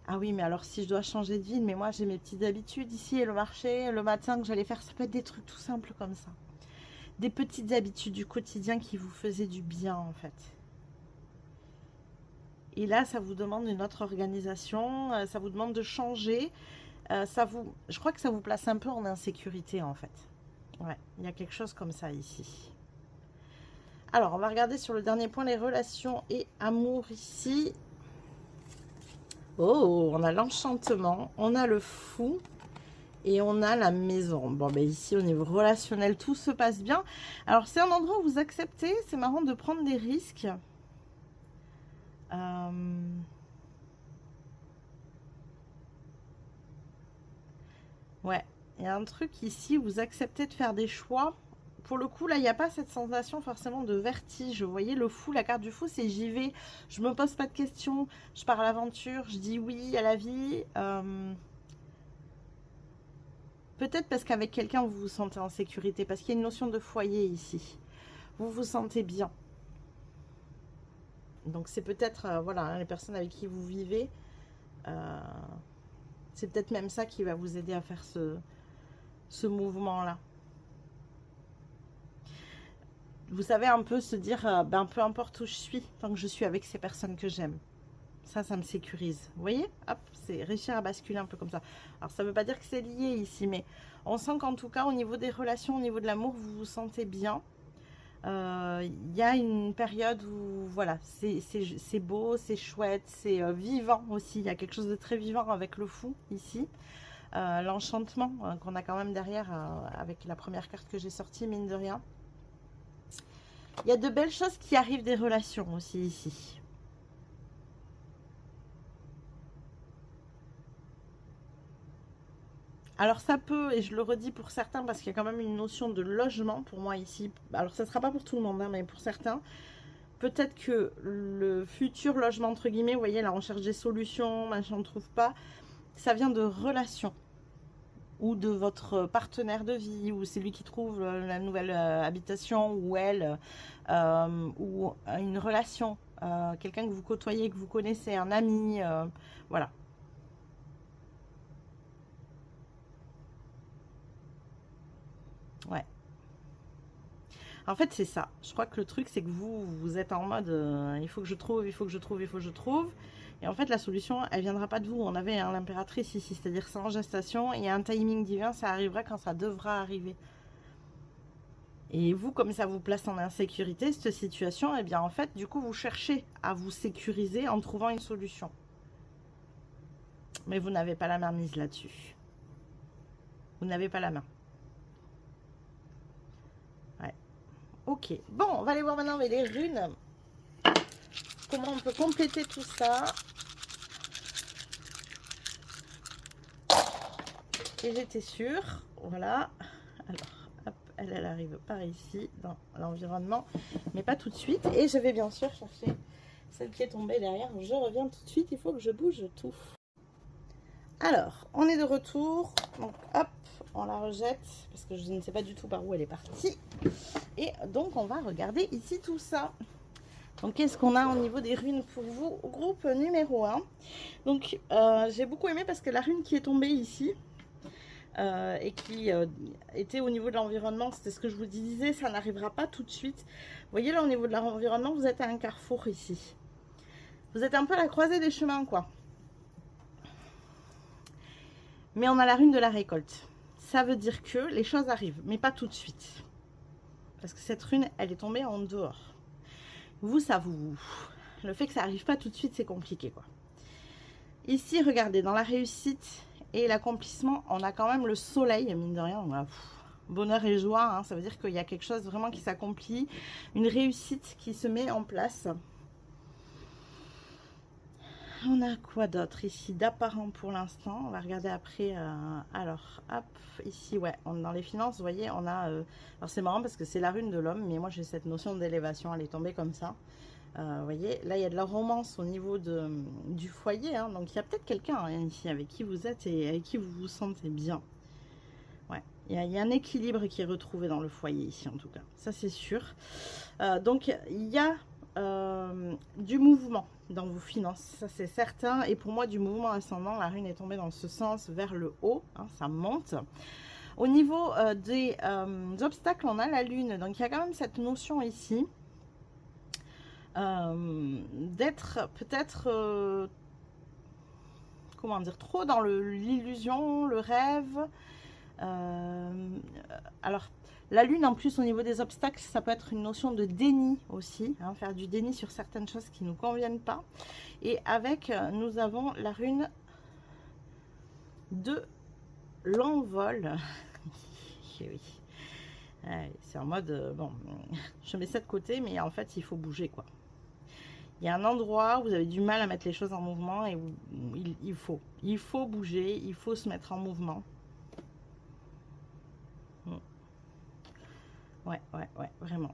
Ah oui, mais alors si je dois changer de ville, mais moi j'ai mes petites habitudes ici et le marché, le matin que j'allais faire, ça peut être des trucs tout simples comme ça. Des petites habitudes du quotidien qui vous faisaient du bien en fait. Et là, ça vous demande une autre organisation, ça vous demande de changer. Je crois que ça vous place un peu en insécurité en fait. Ouais, il y a quelque chose comme ça ici. Alors, on va regarder sur le dernier point, les relations et amour ici. Oh, on a l'enchantement, on a le fou et on a la maison. Bon, ben ici, au niveau relationnel, tout se passe bien. Alors, c'est un endroit où vous acceptez, c'est marrant de prendre des risques. Ouais, il y a un truc ici où vous acceptez de faire des choix. Pour le coup, là, il n'y a pas cette sensation forcément de vertige. Vous voyez, le fou, la carte du fou, c'est j'y vais, je me pose pas de questions, je pars à l'aventure, je dis oui à la vie. Peut-être parce qu'avec quelqu'un, vous vous sentez en sécurité, parce qu'il y a une notion de foyer ici. Vous vous sentez bien. Donc, c'est peut-être, voilà, hein, les personnes avec qui vous vivez, c'est peut-être même ça qui va vous aider à faire ce mouvement-là. Vous savez, un peu se dire, ben, peu importe où je suis, tant que je suis avec ces personnes que j'aime. Ça me sécurise. Vous voyez? Hop, c'est réussir à basculer un peu comme ça. Alors, ça ne veut pas dire que c'est lié ici, mais on sent qu'en tout cas, au niveau des relations, au niveau de l'amour, vous vous sentez bien. Il y a une période où, voilà, c'est beau, c'est chouette, c'est vivant aussi. Il y a quelque chose de très vivant avec le fou, ici. L'enchantement qu'on a quand même derrière, avec la première carte que j'ai sortie, mine de rien. Il y a de belles choses qui arrivent des relations aussi ici. Alors ça peut, et je le redis pour certains, parce qu'il y a quand même une notion de logement pour moi ici. Alors ça ne sera pas pour tout le monde, hein, mais pour certains. Peut-être que le futur logement, entre guillemets, vous voyez, là on cherche des solutions, machin, on ne trouve pas. Ça vient de relations. Ou de votre partenaire de vie, ou c'est lui qui trouve la nouvelle habitation, ou elle, ou une relation, quelqu'un que vous côtoyez, que vous connaissez, un ami, voilà. Ouais. En fait, c'est ça. Je crois que le truc, c'est que vous êtes en mode, il faut que je trouve, il faut que je trouve, il faut que je trouve. Et en fait, la solution, elle viendra pas de vous. On avait hein, l'impératrice ici, c'est-à-dire c'est en gestation. Il y a un timing divin, ça arrivera quand ça devra arriver. Et vous, comme ça vous place en insécurité, cette situation, eh bien en fait, du coup, vous cherchez à vous sécuriser en trouvant une solution. Mais vous n'avez pas la main mise là-dessus. Vous n'avez pas la main. Ouais. Ok. Bon, on va aller voir maintenant avec les runes. Comment on peut compléter tout ça. Et j'étais sûre. Voilà. Alors, hop, elle arrive par ici, dans l'environnement. Mais pas tout de suite. Et je vais bien sûr chercher celle qui est tombée derrière. Je reviens tout de suite. Il faut que je bouge tout. Alors, on est de retour. Donc, hop, on la rejette. Parce que je ne sais pas du tout par où elle est partie. Et donc, on va regarder ici tout ça. Donc, qu'est-ce qu'on a au niveau des runes pour vous? Groupe numéro 1. Donc, j'ai beaucoup aimé parce que la rune qui est tombée ici et qui était au niveau de l'environnement, c'était ce que je vous disais, ça n'arrivera pas tout de suite. Vous voyez, là, au niveau de l'environnement, vous êtes à un carrefour ici. Vous êtes un peu à la croisée des chemins, quoi. Mais on a la rune de la récolte. Ça veut dire que les choses arrivent, mais pas tout de suite. Parce que cette rune, elle est tombée en dehors. Vous, ça vous... Le fait que ça n'arrive pas tout de suite, c'est compliqué, quoi. Ici, regardez, dans la réussite et l'accomplissement, on a quand même le soleil, mine de rien. Voilà. Bonheur et joie, hein, ça veut dire qu'il y a quelque chose vraiment qui s'accomplit. Une réussite qui se met en place. On a quoi d'autre ici d'apparent pour l'instant? On va regarder après. Alors, hop, ici, ouais, dans les finances, vous voyez, on a... alors, c'est marrant parce que c'est la rune de l'homme, mais moi, j'ai cette notion d'élévation, elle est tombée comme ça. Vous voyez, là, il y a de la romance au niveau du foyer. Hein, donc, il y a peut-être quelqu'un hein, ici avec qui vous êtes et avec qui vous vous sentez bien. Ouais, il y a un équilibre qui est retrouvé dans le foyer ici, en tout cas. Ça, c'est sûr. Donc, il y a... du mouvement dans vos finances, ça c'est certain, et pour moi du mouvement ascendant, la rune est tombée dans ce sens vers le haut, hein, ça monte. Au niveau des obstacles, on a la lune, donc il y a quand même cette notion ici d'être peut-être, comment dire, trop dans l'illusion, le rêve. Alors, la lune, en plus, au niveau des obstacles, ça peut être une notion de déni aussi, hein, faire du déni sur certaines choses qui ne nous conviennent pas. Et avec, nous avons la rune de l'envol. Oui. C'est en mode, bon, je mets ça de côté, mais en fait, il faut bouger, quoi. Il y a un endroit où vous avez du mal à mettre les choses en mouvement et où il faut bouger, il faut se mettre en mouvement. Ouais, vraiment.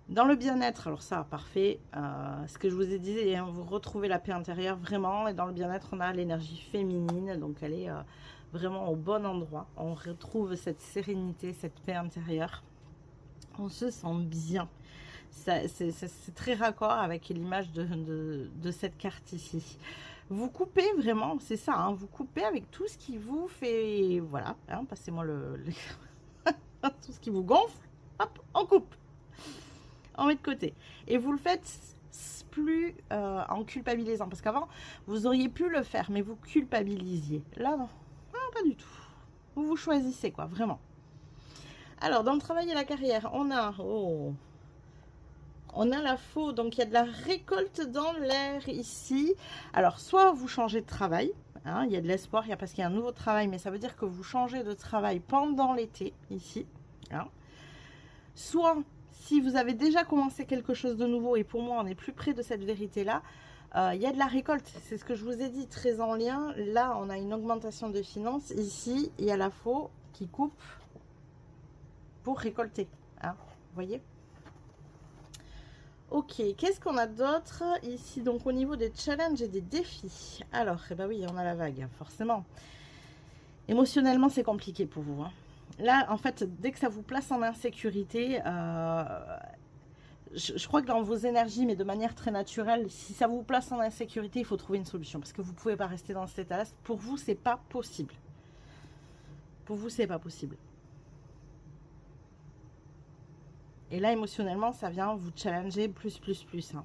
Dans le bien-être, alors ça, parfait. Ce que je vous ai dit, hein, vous retrouvez la paix intérieure vraiment. Et dans le bien-être, on a l'énergie féminine, donc elle est vraiment au bon endroit. On retrouve cette sérénité, cette paix intérieure. On se sent bien. C'est très raccord avec l'image de cette carte ici. Vous coupez vraiment, c'est ça, hein, vous coupez avec tout ce qui vous fait, voilà, hein, passez-moi tout ce qui vous gonfle, hop, on coupe, on met de côté. Et vous le faites plus en culpabilisant, parce qu'avant, vous auriez pu le faire, mais vous culpabilisiez. Là, non, pas du tout. Vous choisissez, quoi, vraiment. Alors, dans le travail et la carrière, on a... On a la faux, donc il y a de la récolte dans l'air ici. Alors, soit vous changez de travail, hein, il y a de l'espoir, parce qu'il y a un nouveau travail, mais ça veut dire que vous changez de travail pendant l'été, ici. Hein. Soit, si vous avez déjà commencé quelque chose de nouveau, et pour moi, on est plus près de cette vérité-là, il y a de la récolte. C'est ce que je vous ai dit, très en lien. Là, on a une augmentation de finances. Ici, il y a la faux qui coupe pour récolter. Hein, vous voyez ? Ok, qu'est-ce qu'on a d'autre ici? Donc au niveau des challenges et des défis. Alors, eh ben oui, on a la vague, forcément. Émotionnellement, c'est compliqué pour vous. Hein. Là, en fait, dès que ça vous place en insécurité, je crois que dans vos énergies, mais de manière très naturelle, si ça vous place en insécurité, il faut trouver une solution. Parce que vous ne pouvez pas rester dans cet état-là. Pour vous, c'est pas possible. Pour vous, c'est pas possible. Et là, émotionnellement, ça vient vous challenger plus. Hein.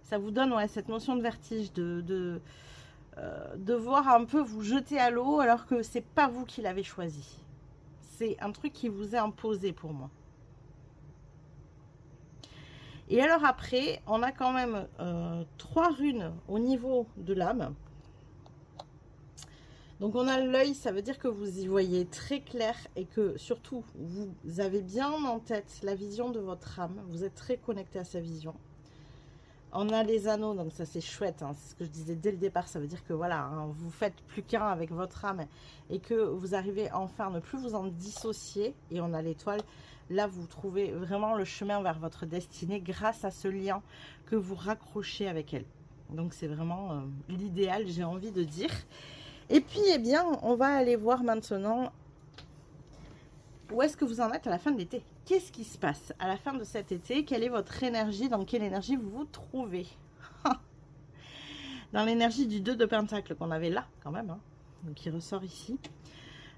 Ça vous donne cette notion de vertige, de voir un peu vous jeter à l'eau alors que c'est pas vous qui l'avez choisi. C'est un truc qui vous est imposé pour moi. Et alors après, on a quand même 3 runes au niveau de l'âme. Donc on a l'œil, ça veut dire que vous y voyez très clair et que surtout vous avez bien en tête la vision de votre âme. Vous êtes très connecté à sa vision. On a les anneaux, donc ça c'est chouette, hein, c'est ce que je disais dès le départ. Ça veut dire que voilà, hein, vous faites plus qu'un avec votre âme et que vous arrivez enfin à ne plus vous en dissocier. Et on a l'étoile, là vous trouvez vraiment le chemin vers votre destinée grâce à ce lien que vous raccrochez avec elle. Donc c'est vraiment l'idéal, j'ai envie de dire. Et puis, eh bien, on va aller voir maintenant où est-ce que vous en êtes à la fin de l'été. Qu'est-ce qui se passe à la fin de cet été? Quelle est votre énergie? Dans quelle énergie vous vous trouvez? Dans l'énergie du 2 de Pentacle qu'on avait là, quand même, hein, donc qui ressort ici.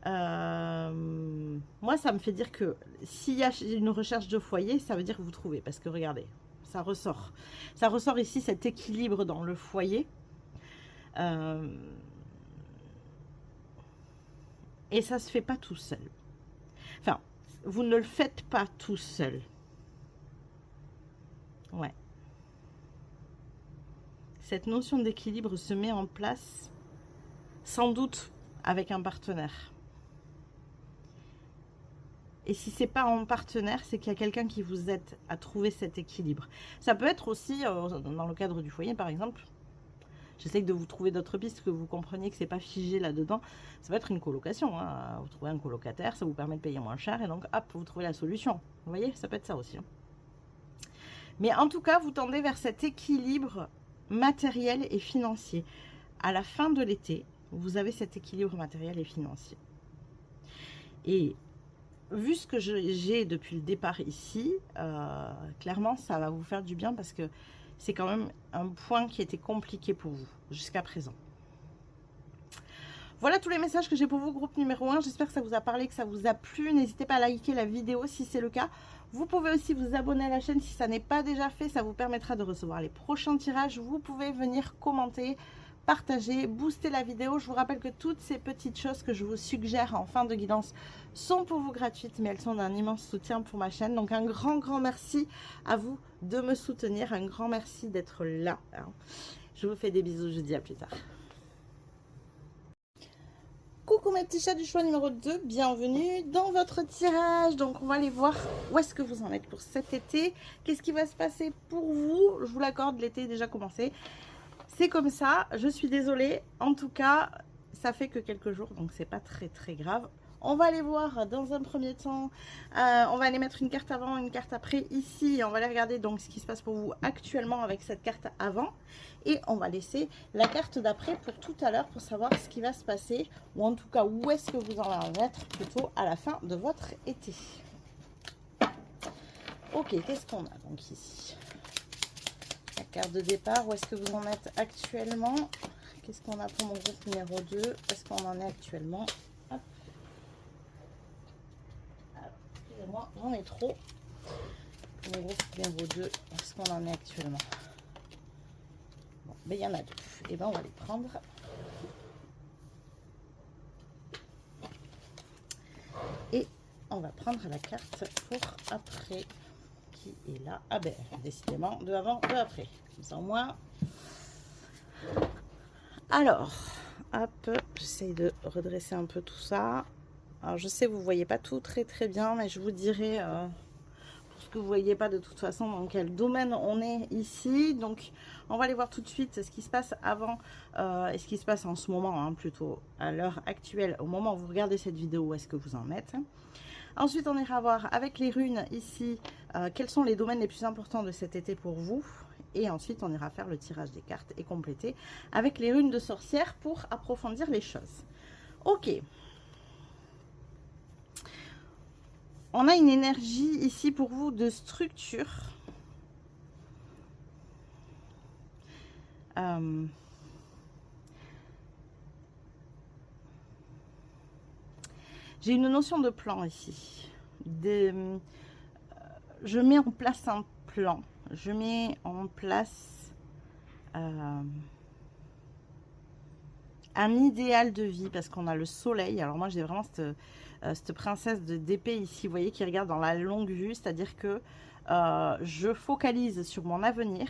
Moi, ça me fait dire que s'il y a une recherche de foyer, ça veut dire que vous trouvez. Parce que regardez, ça ressort. Ça ressort ici, cet équilibre dans le foyer. Et ça ne se fait pas tout seul. Enfin, vous ne le faites pas tout seul. Ouais. Cette notion d'équilibre se met en place, sans doute, avec un partenaire. Et si ce n'est pas en partenaire, c'est qu'il y a quelqu'un qui vous aide à trouver cet équilibre. Ça peut être aussi, dans le cadre du foyer, par exemple, j'essaie de vous trouver d'autres pistes, que vous compreniez que ce n'est pas figé là-dedans. Ça peut être une colocation. Hein. Vous trouvez un colocataire, ça vous permet de payer moins cher. Et donc, hop, vous trouvez la solution. Vous voyez, ça peut être ça aussi. Hein. Mais en tout cas, vous tendez vers cet équilibre matériel et financier. À la fin de l'été, vous avez cet équilibre matériel et financier. Et vu ce que j'ai depuis le départ ici, clairement, ça va vous faire du bien parce que c'est quand même un point qui était compliqué pour vous jusqu'à présent. Voilà tous les messages que j'ai pour vous, groupe numéro 1. J'espère que ça vous a parlé, que ça vous a plu. N'hésitez pas à liker la vidéo si c'est le cas. Vous pouvez aussi vous abonner à la chaîne si ça n'est pas déjà fait. Ça vous permettra de recevoir les prochains tirages. Vous pouvez venir commenter, partager, booster la vidéo. Je vous rappelle que toutes ces petites choses que je vous suggère en fin de guidance sont pour vous gratuites, mais elles sont d'un immense soutien pour ma chaîne. Donc un grand merci à vous de me soutenir. Un grand merci d'être là. Je vous fais des bisous. Je vous dis à plus tard. Coucou mes petits chats du choix numéro 2, bienvenue dans votre tirage. Donc on va aller voir où est-ce que vous en êtes pour cet été. Qu'est-ce qui va se passer pour vous? Je vous l'accorde, l'été est déjà commencé. C'est comme ça, je suis désolée. En tout cas, ça fait que quelques jours, donc c'est pas très grave. On va aller voir dans un premier temps, on va aller mettre une carte avant, une carte après ici. On va aller regarder donc ce qui se passe pour vous actuellement avec cette carte avant. Et on va laisser la carte d'après pour tout à l'heure pour savoir ce qui va se passer. Ou en tout cas, où est-ce que vous en allez être plutôt à la fin de votre été. Ok, qu'est-ce qu'on a donc ici? La carte de départ, où est-ce que vous en êtes actuellement? Qu'est-ce qu'on a pour mon groupe numéro 2? Où est-ce qu'on en est actuellement? Hop. Excusez-moi, j'en ai trop. Mon groupe numéro 2, où est-ce qu'on en est actuellement? Bon, mais il y en a deux. Et bien, on va les prendre. Et on va prendre la carte pour après. Qui est là? Ah ben, décidément, de avant, de après. Comme ça, au moins. Alors, hop, j'essaye de redresser un peu tout ça. Alors, je sais, vous ne voyez pas tout très bien, mais je vous dirai, pour ce que vous ne voyez pas de toute façon, dans quel domaine on est ici. Donc, on va aller voir tout de suite ce qui se passe avant et ce qui se passe en ce moment, hein, plutôt à l'heure actuelle, au moment où vous regardez cette vidéo, où est-ce que vous en êtes. Ensuite, on ira voir avec les runes ici, quels sont les domaines les plus importants de cet été pour vous. Et ensuite, on ira faire le tirage des cartes et compléter avec les runes de sorcière pour approfondir les choses. Ok. On a une énergie ici pour vous de structure. J'ai une notion de plan ici. Je mets en place un plan. Je mets en place un idéal de vie parce qu'on a le soleil. Alors moi, j'ai vraiment cette princesse d'épée ici, vous voyez, qui regarde dans la longue vue. C'est-à-dire que je focalise sur mon avenir.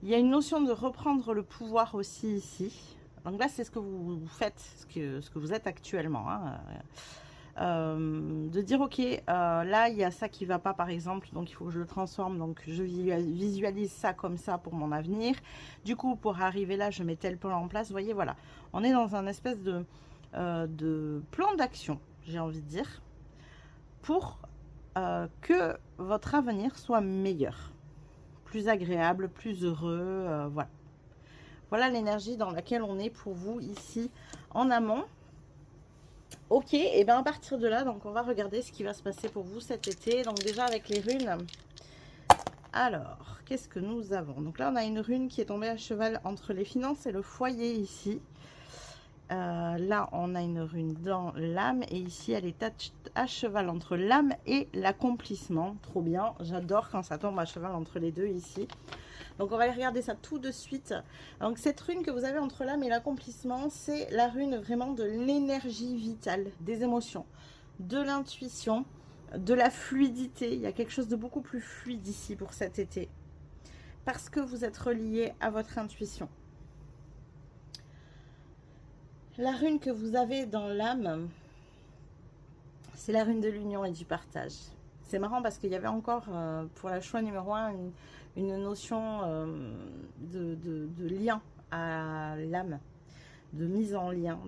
Il y a une notion de reprendre le pouvoir aussi ici. Donc là, c'est ce que vous faites, ce que vous êtes actuellement. Hein. De dire, ok, là, il y a ça qui ne va pas, par exemple, donc il faut que je le transforme. Donc, je visualise ça comme ça pour mon avenir. Du coup, pour arriver là, je mets tel plan en place. Vous voyez, voilà. On est dans un espèce de plan d'action, j'ai envie de dire, pour que votre avenir soit meilleur, plus agréable, plus heureux, voilà. Voilà l'énergie dans laquelle on est pour vous ici en amont. Ok, et bien à partir de là, donc on va regarder ce qui va se passer pour vous cet été. Donc déjà avec les runes. Alors, qu'est-ce que nous avons? Donc là, on a une rune qui est tombée à cheval entre les finances et le foyer ici. Là, on a une rune dans l'âme et ici, elle est à cheval entre l'âme et l'accomplissement. Trop bien, j'adore quand ça tombe à cheval entre les deux ici. Donc, on va aller regarder ça tout de suite. Donc, cette rune que vous avez entre l'âme et l'accomplissement, c'est la rune vraiment de l'énergie vitale, des émotions, de l'intuition, de la fluidité. Il y a quelque chose de beaucoup plus fluide ici pour cet été. Parce que vous êtes relié à votre intuition. La rune que vous avez dans l'âme, c'est la rune de l'union et du partage. C'est marrant parce qu'il y avait encore, pour la choix numéro 1, une notion de lien à l'âme, de mise en lien,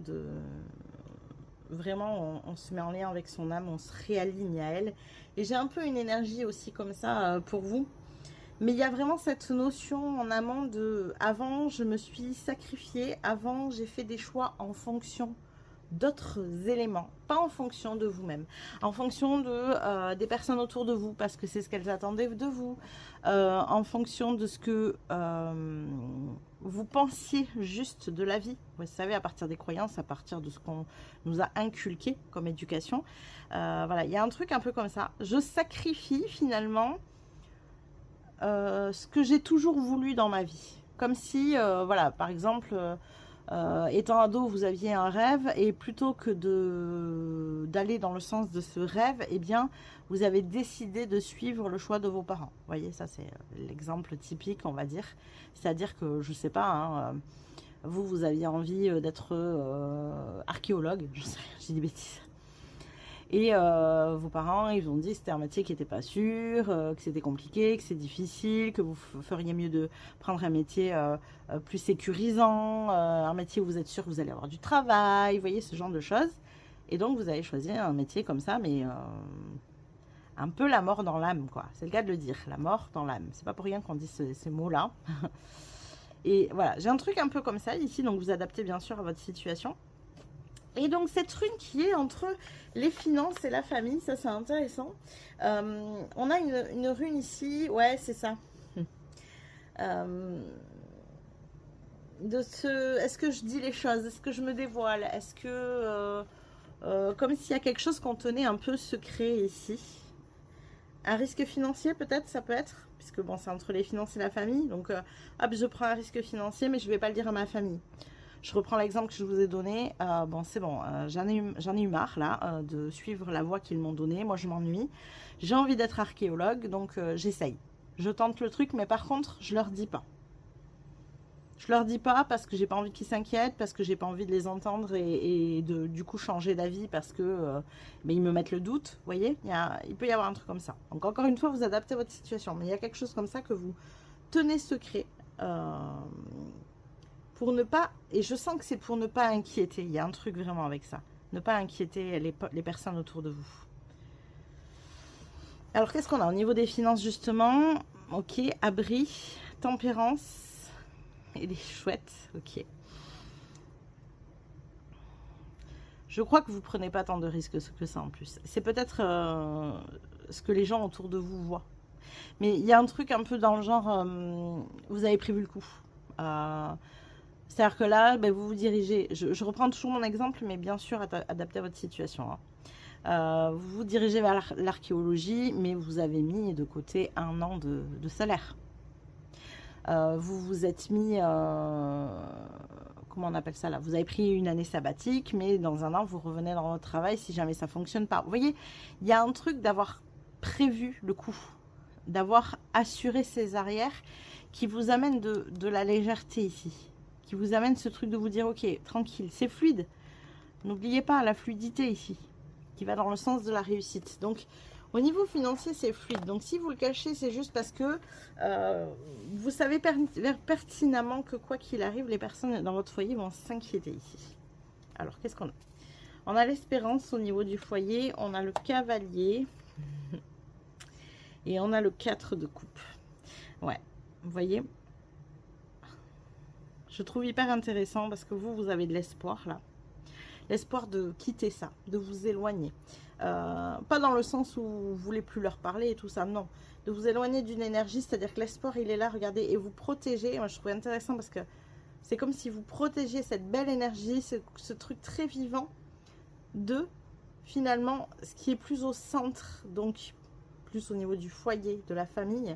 vraiment on se met en lien avec son âme, on se réaligne à elle. Et j'ai un peu une énergie aussi comme ça pour vous. Mais il y a vraiment cette notion en amont de... Avant, je me suis sacrifiée. Avant, j'ai fait des choix en fonction d'autres éléments, pas en fonction de vous-même, en fonction de, des personnes autour de vous, parce que c'est ce qu'elles attendaient de vous, en fonction de ce que vous pensiez juste de la vie. Vous savez, à partir des croyances, à partir de ce qu'on nous a inculqué comme éducation. Voilà, il y a un truc un peu comme ça. Je sacrifie finalement ce que j'ai toujours voulu dans ma vie. Comme si, voilà, par exemple... étant ado, vous aviez un rêve et plutôt que d'aller dans le sens de ce rêve, eh bien, vous avez décidé de suivre le choix de vos parents. Vous voyez, ça c'est l'exemple typique, on va dire. C'est-à-dire que, je sais pas, hein, vous aviez envie d'être archéologue, je sais rien, j'ai des bêtises. Et vos parents, ils vous ont dit que c'était un métier qui n'était pas sûr, que c'était compliqué, que c'est difficile, que vous feriez mieux de prendre un métier plus sécurisant, un métier où vous êtes sûr que vous allez avoir du travail, vous voyez, ce genre de choses. Et donc, vous avez choisi un métier comme ça, mais un peu la mort dans l'âme, quoi. C'est le cas de le dire, la mort dans l'âme. C'est pas pour rien qu'on dit ces mots-là. Et voilà, j'ai un truc un peu comme ça ici, donc vous adaptez bien sûr à votre situation. Et donc cette rune qui est entre les finances et la famille, ça c'est intéressant. On a une rune ici, ouais c'est ça. Est-ce que je dis les choses, est-ce que je me dévoile, est-ce que comme s'il y a quelque chose qu'on tenait un peu secret ici. Un risque financier peut-être, ça peut être, puisque bon c'est entre les finances et la famille, donc hop je prends un risque financier mais je ne vais pas le dire à ma famille. Je reprends l'exemple que je vous ai donné. Bon, c'est bon, j'en ai eu marre là de suivre la voie qu'ils m'ont donnée. Moi, je m'ennuie. J'ai envie d'être archéologue, donc j'essaye. Je tente le truc, mais par contre, je leur dis pas. Je leur dis pas parce que j'ai pas envie qu'ils s'inquiètent, parce que j'ai pas envie de les entendre et de du coup changer d'avis parce que ils me mettent le doute. Vous voyez, il peut y avoir un truc comme ça. Donc encore une fois, vous adaptez votre situation, mais il y a quelque chose comme ça que vous tenez secret. Pour ne pas, et je sens que c'est pour ne pas inquiéter, il y a un truc vraiment avec ça, ne pas inquiéter les personnes autour de vous. Alors qu'est-ce qu'on a au niveau des finances justement? Ok, abri, tempérance, et les chouettes, ok. Je crois que vous prenez pas tant de risques que ça en plus. C'est peut-être ce que les gens autour de vous voient. Mais il y a un truc un peu dans le genre, vous avez prévu le coup. C'est-à-dire que là, vous vous dirigez, je reprends toujours mon exemple, mais bien sûr adapté à votre situation. Hein. Vous vous dirigez vers l'archéologie, mais vous avez mis de côté 1 an de salaire. Vous vous êtes mis, comment on appelle ça là? Vous avez pris une année sabbatique, mais dans 1 an, vous revenez dans votre travail si jamais ça ne fonctionne pas. Vous voyez, il y a un truc d'avoir prévu le coup, d'avoir assuré ses arrières qui vous amène de la légèreté ici. Qui vous amène ce truc de vous dire, ok, tranquille, c'est fluide. N'oubliez pas la fluidité ici, qui va dans le sens de la réussite. Donc, au niveau financier, c'est fluide. Donc, si vous le cachez, c'est juste parce que vous savez pertinemment que quoi qu'il arrive, les personnes dans votre foyer vont s'inquiéter ici. Alors, qu'est-ce qu'on a? On a l'espérance au niveau du foyer, on a le cavalier et on a le 4 de coupe. Ouais, vous voyez? Je trouve hyper intéressant parce que vous avez de l'espoir là. L'espoir de quitter ça, de vous éloigner. Pas dans le sens où vous voulez plus leur parler et tout ça, non. De vous éloigner d'une énergie, c'est-à-dire que l'espoir, il est là, regardez, et vous protégez. Moi, je trouve intéressant parce que c'est comme si vous protégiez cette belle énergie, ce truc très vivant de, finalement, ce qui est plus au centre, donc plus au niveau du foyer, de la famille.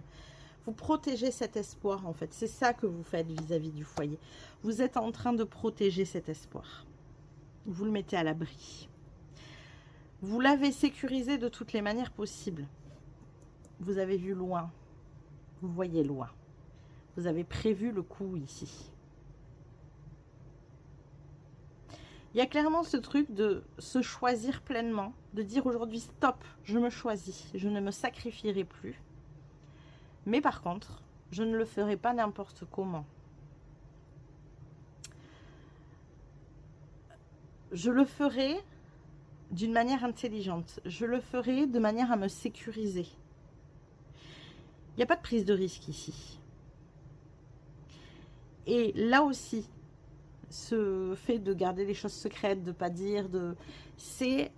Vous protégez cet espoir, en fait. C'est ça que vous faites vis-à-vis du foyer. Vous êtes en train de protéger cet espoir. Vous le mettez à l'abri. Vous l'avez sécurisé de toutes les manières possibles. Vous avez vu loin. Vous voyez loin. Vous avez prévu le coup ici. Il y a clairement ce truc de se choisir pleinement, de dire aujourd'hui stop, je me choisis, je ne me sacrifierai plus. Mais par contre, je ne le ferai pas n'importe comment. Je le ferai d'une manière intelligente. Je le ferai de manière à me sécuriser. Il n'y a pas de prise de risque ici. Et là aussi, ce fait de garder les choses secrètes, de pas dire, c'est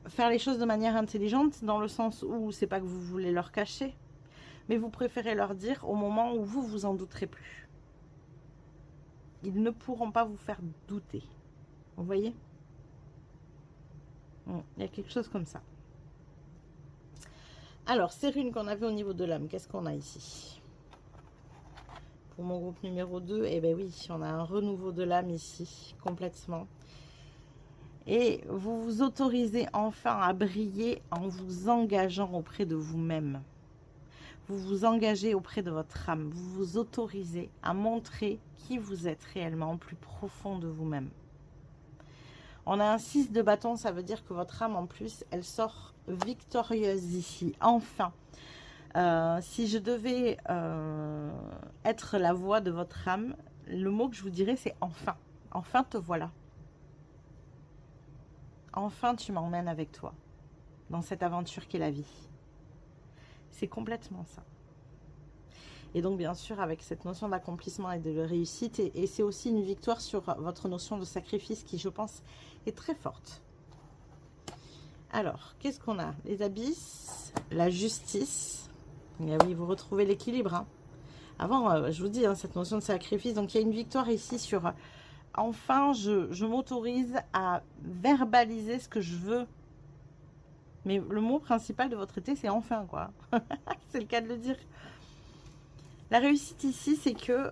faire les choses de manière intelligente, dans le sens où c'est pas que vous voulez leur cacher, mais vous préférez leur dire au moment où vous vous en douterez plus. Ils ne pourront pas vous faire douter. Vous voyez? Il y a quelque chose comme ça. Alors, ces runes qu'on avait au niveau de l'âme, qu'est-ce qu'on a ici? Pour mon groupe numéro 2, eh bien oui, on a un renouveau de l'âme ici, complètement. Et vous vous autorisez enfin à briller en vous engageant auprès de vous-même. Vous vous engagez auprès de votre âme. Vous vous autorisez à montrer qui vous êtes réellement au plus profond de vous-même. On a un 6 de bâton, ça veut dire que votre âme, en plus, elle sort victorieuse ici. Enfin, si je devais être la voix de votre âme, le mot que je vous dirais, c'est enfin. Enfin, te voilà. Enfin, tu m'emmènes avec toi dans cette aventure qu'est la vie. C'est complètement ça. Et donc, bien sûr, avec cette notion d'accomplissement et de réussite, et c'est aussi une victoire sur votre notion de sacrifice qui, je pense, est très forte. Alors, qu'est-ce qu'on a? Les abysses, la justice. Et oui, vous retrouvez l'équilibre. Hein. Avant, je vous dis, hein, cette notion de sacrifice. Donc, il y a une victoire ici sur... Enfin, je m'autorise à verbaliser ce que je veux. Mais le mot principal de votre été, c'est enfin, quoi. C'est le cas de le dire. La réussite ici, c'est que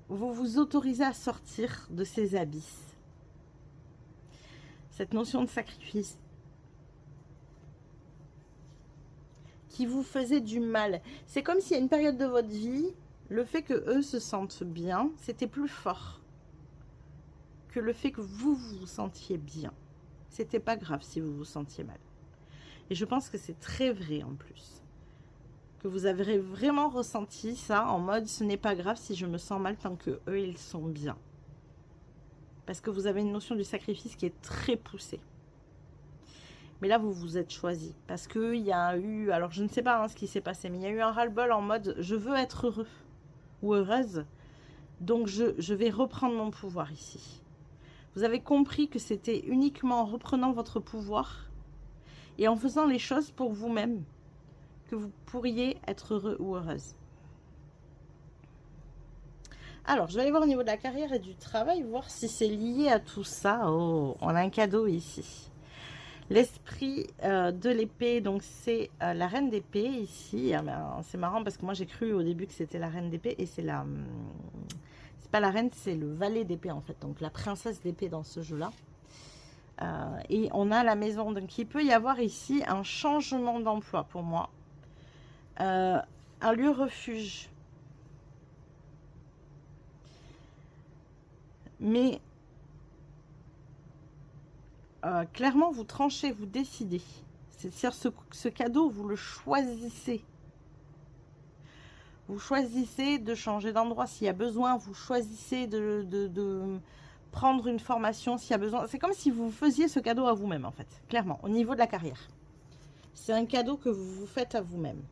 vous vous autorisez à sortir de ces abysses. Cette notion de sacrifice qui vous faisait du mal. C'est comme s'il y a une période de votre vie, le fait que eux se sentent bien, c'était plus fort que le fait que vous vous sentiez bien. C'était pas grave si vous vous sentiez mal. Et je pense que c'est très vrai en plus. Que vous avez vraiment ressenti ça en mode ce n'est pas grave si je me sens mal tant que eux ils sont bien. Parce que vous avez une notion du sacrifice qui est très poussée. Mais là vous vous êtes choisi. Parce qu'il y a eu, alors je ne sais pas hein, ce qui s'est passé, mais il y a eu un ras-le-bol en mode je veux être heureux ou heureuse. Donc je vais reprendre mon pouvoir ici. Vous avez compris que c'était uniquement en reprenant votre pouvoir et en faisant les choses pour vous-même que vous pourriez être heureux ou heureuse. Alors, je vais aller voir au niveau de la carrière et du travail, voir si c'est lié à tout ça. Oh, on a un cadeau ici. L'esprit de l'épée, donc c'est la reine d'épée ici. Ah ben, c'est marrant parce que moi j'ai cru au début que c'était la reine d'épée et c'est la... c'est pas la reine, c'est le valet d'épée en fait. Donc la princesse d'épée dans ce jeu-là. Et on a la maison. Donc il peut y avoir ici un changement d'emploi pour moi. Un lieu refuge. Mais clairement, vous tranchez, vous décidez. C'est-à-dire ce cadeau, vous le choisissez. Vous choisissez de changer d'endroit s'il y a besoin. Vous choisissez de prendre une formation s'il y a besoin. C'est comme si vous faisiez ce cadeau à vous-même, en fait. Clairement, au niveau de la carrière. C'est un cadeau que vous vous faites à vous-même.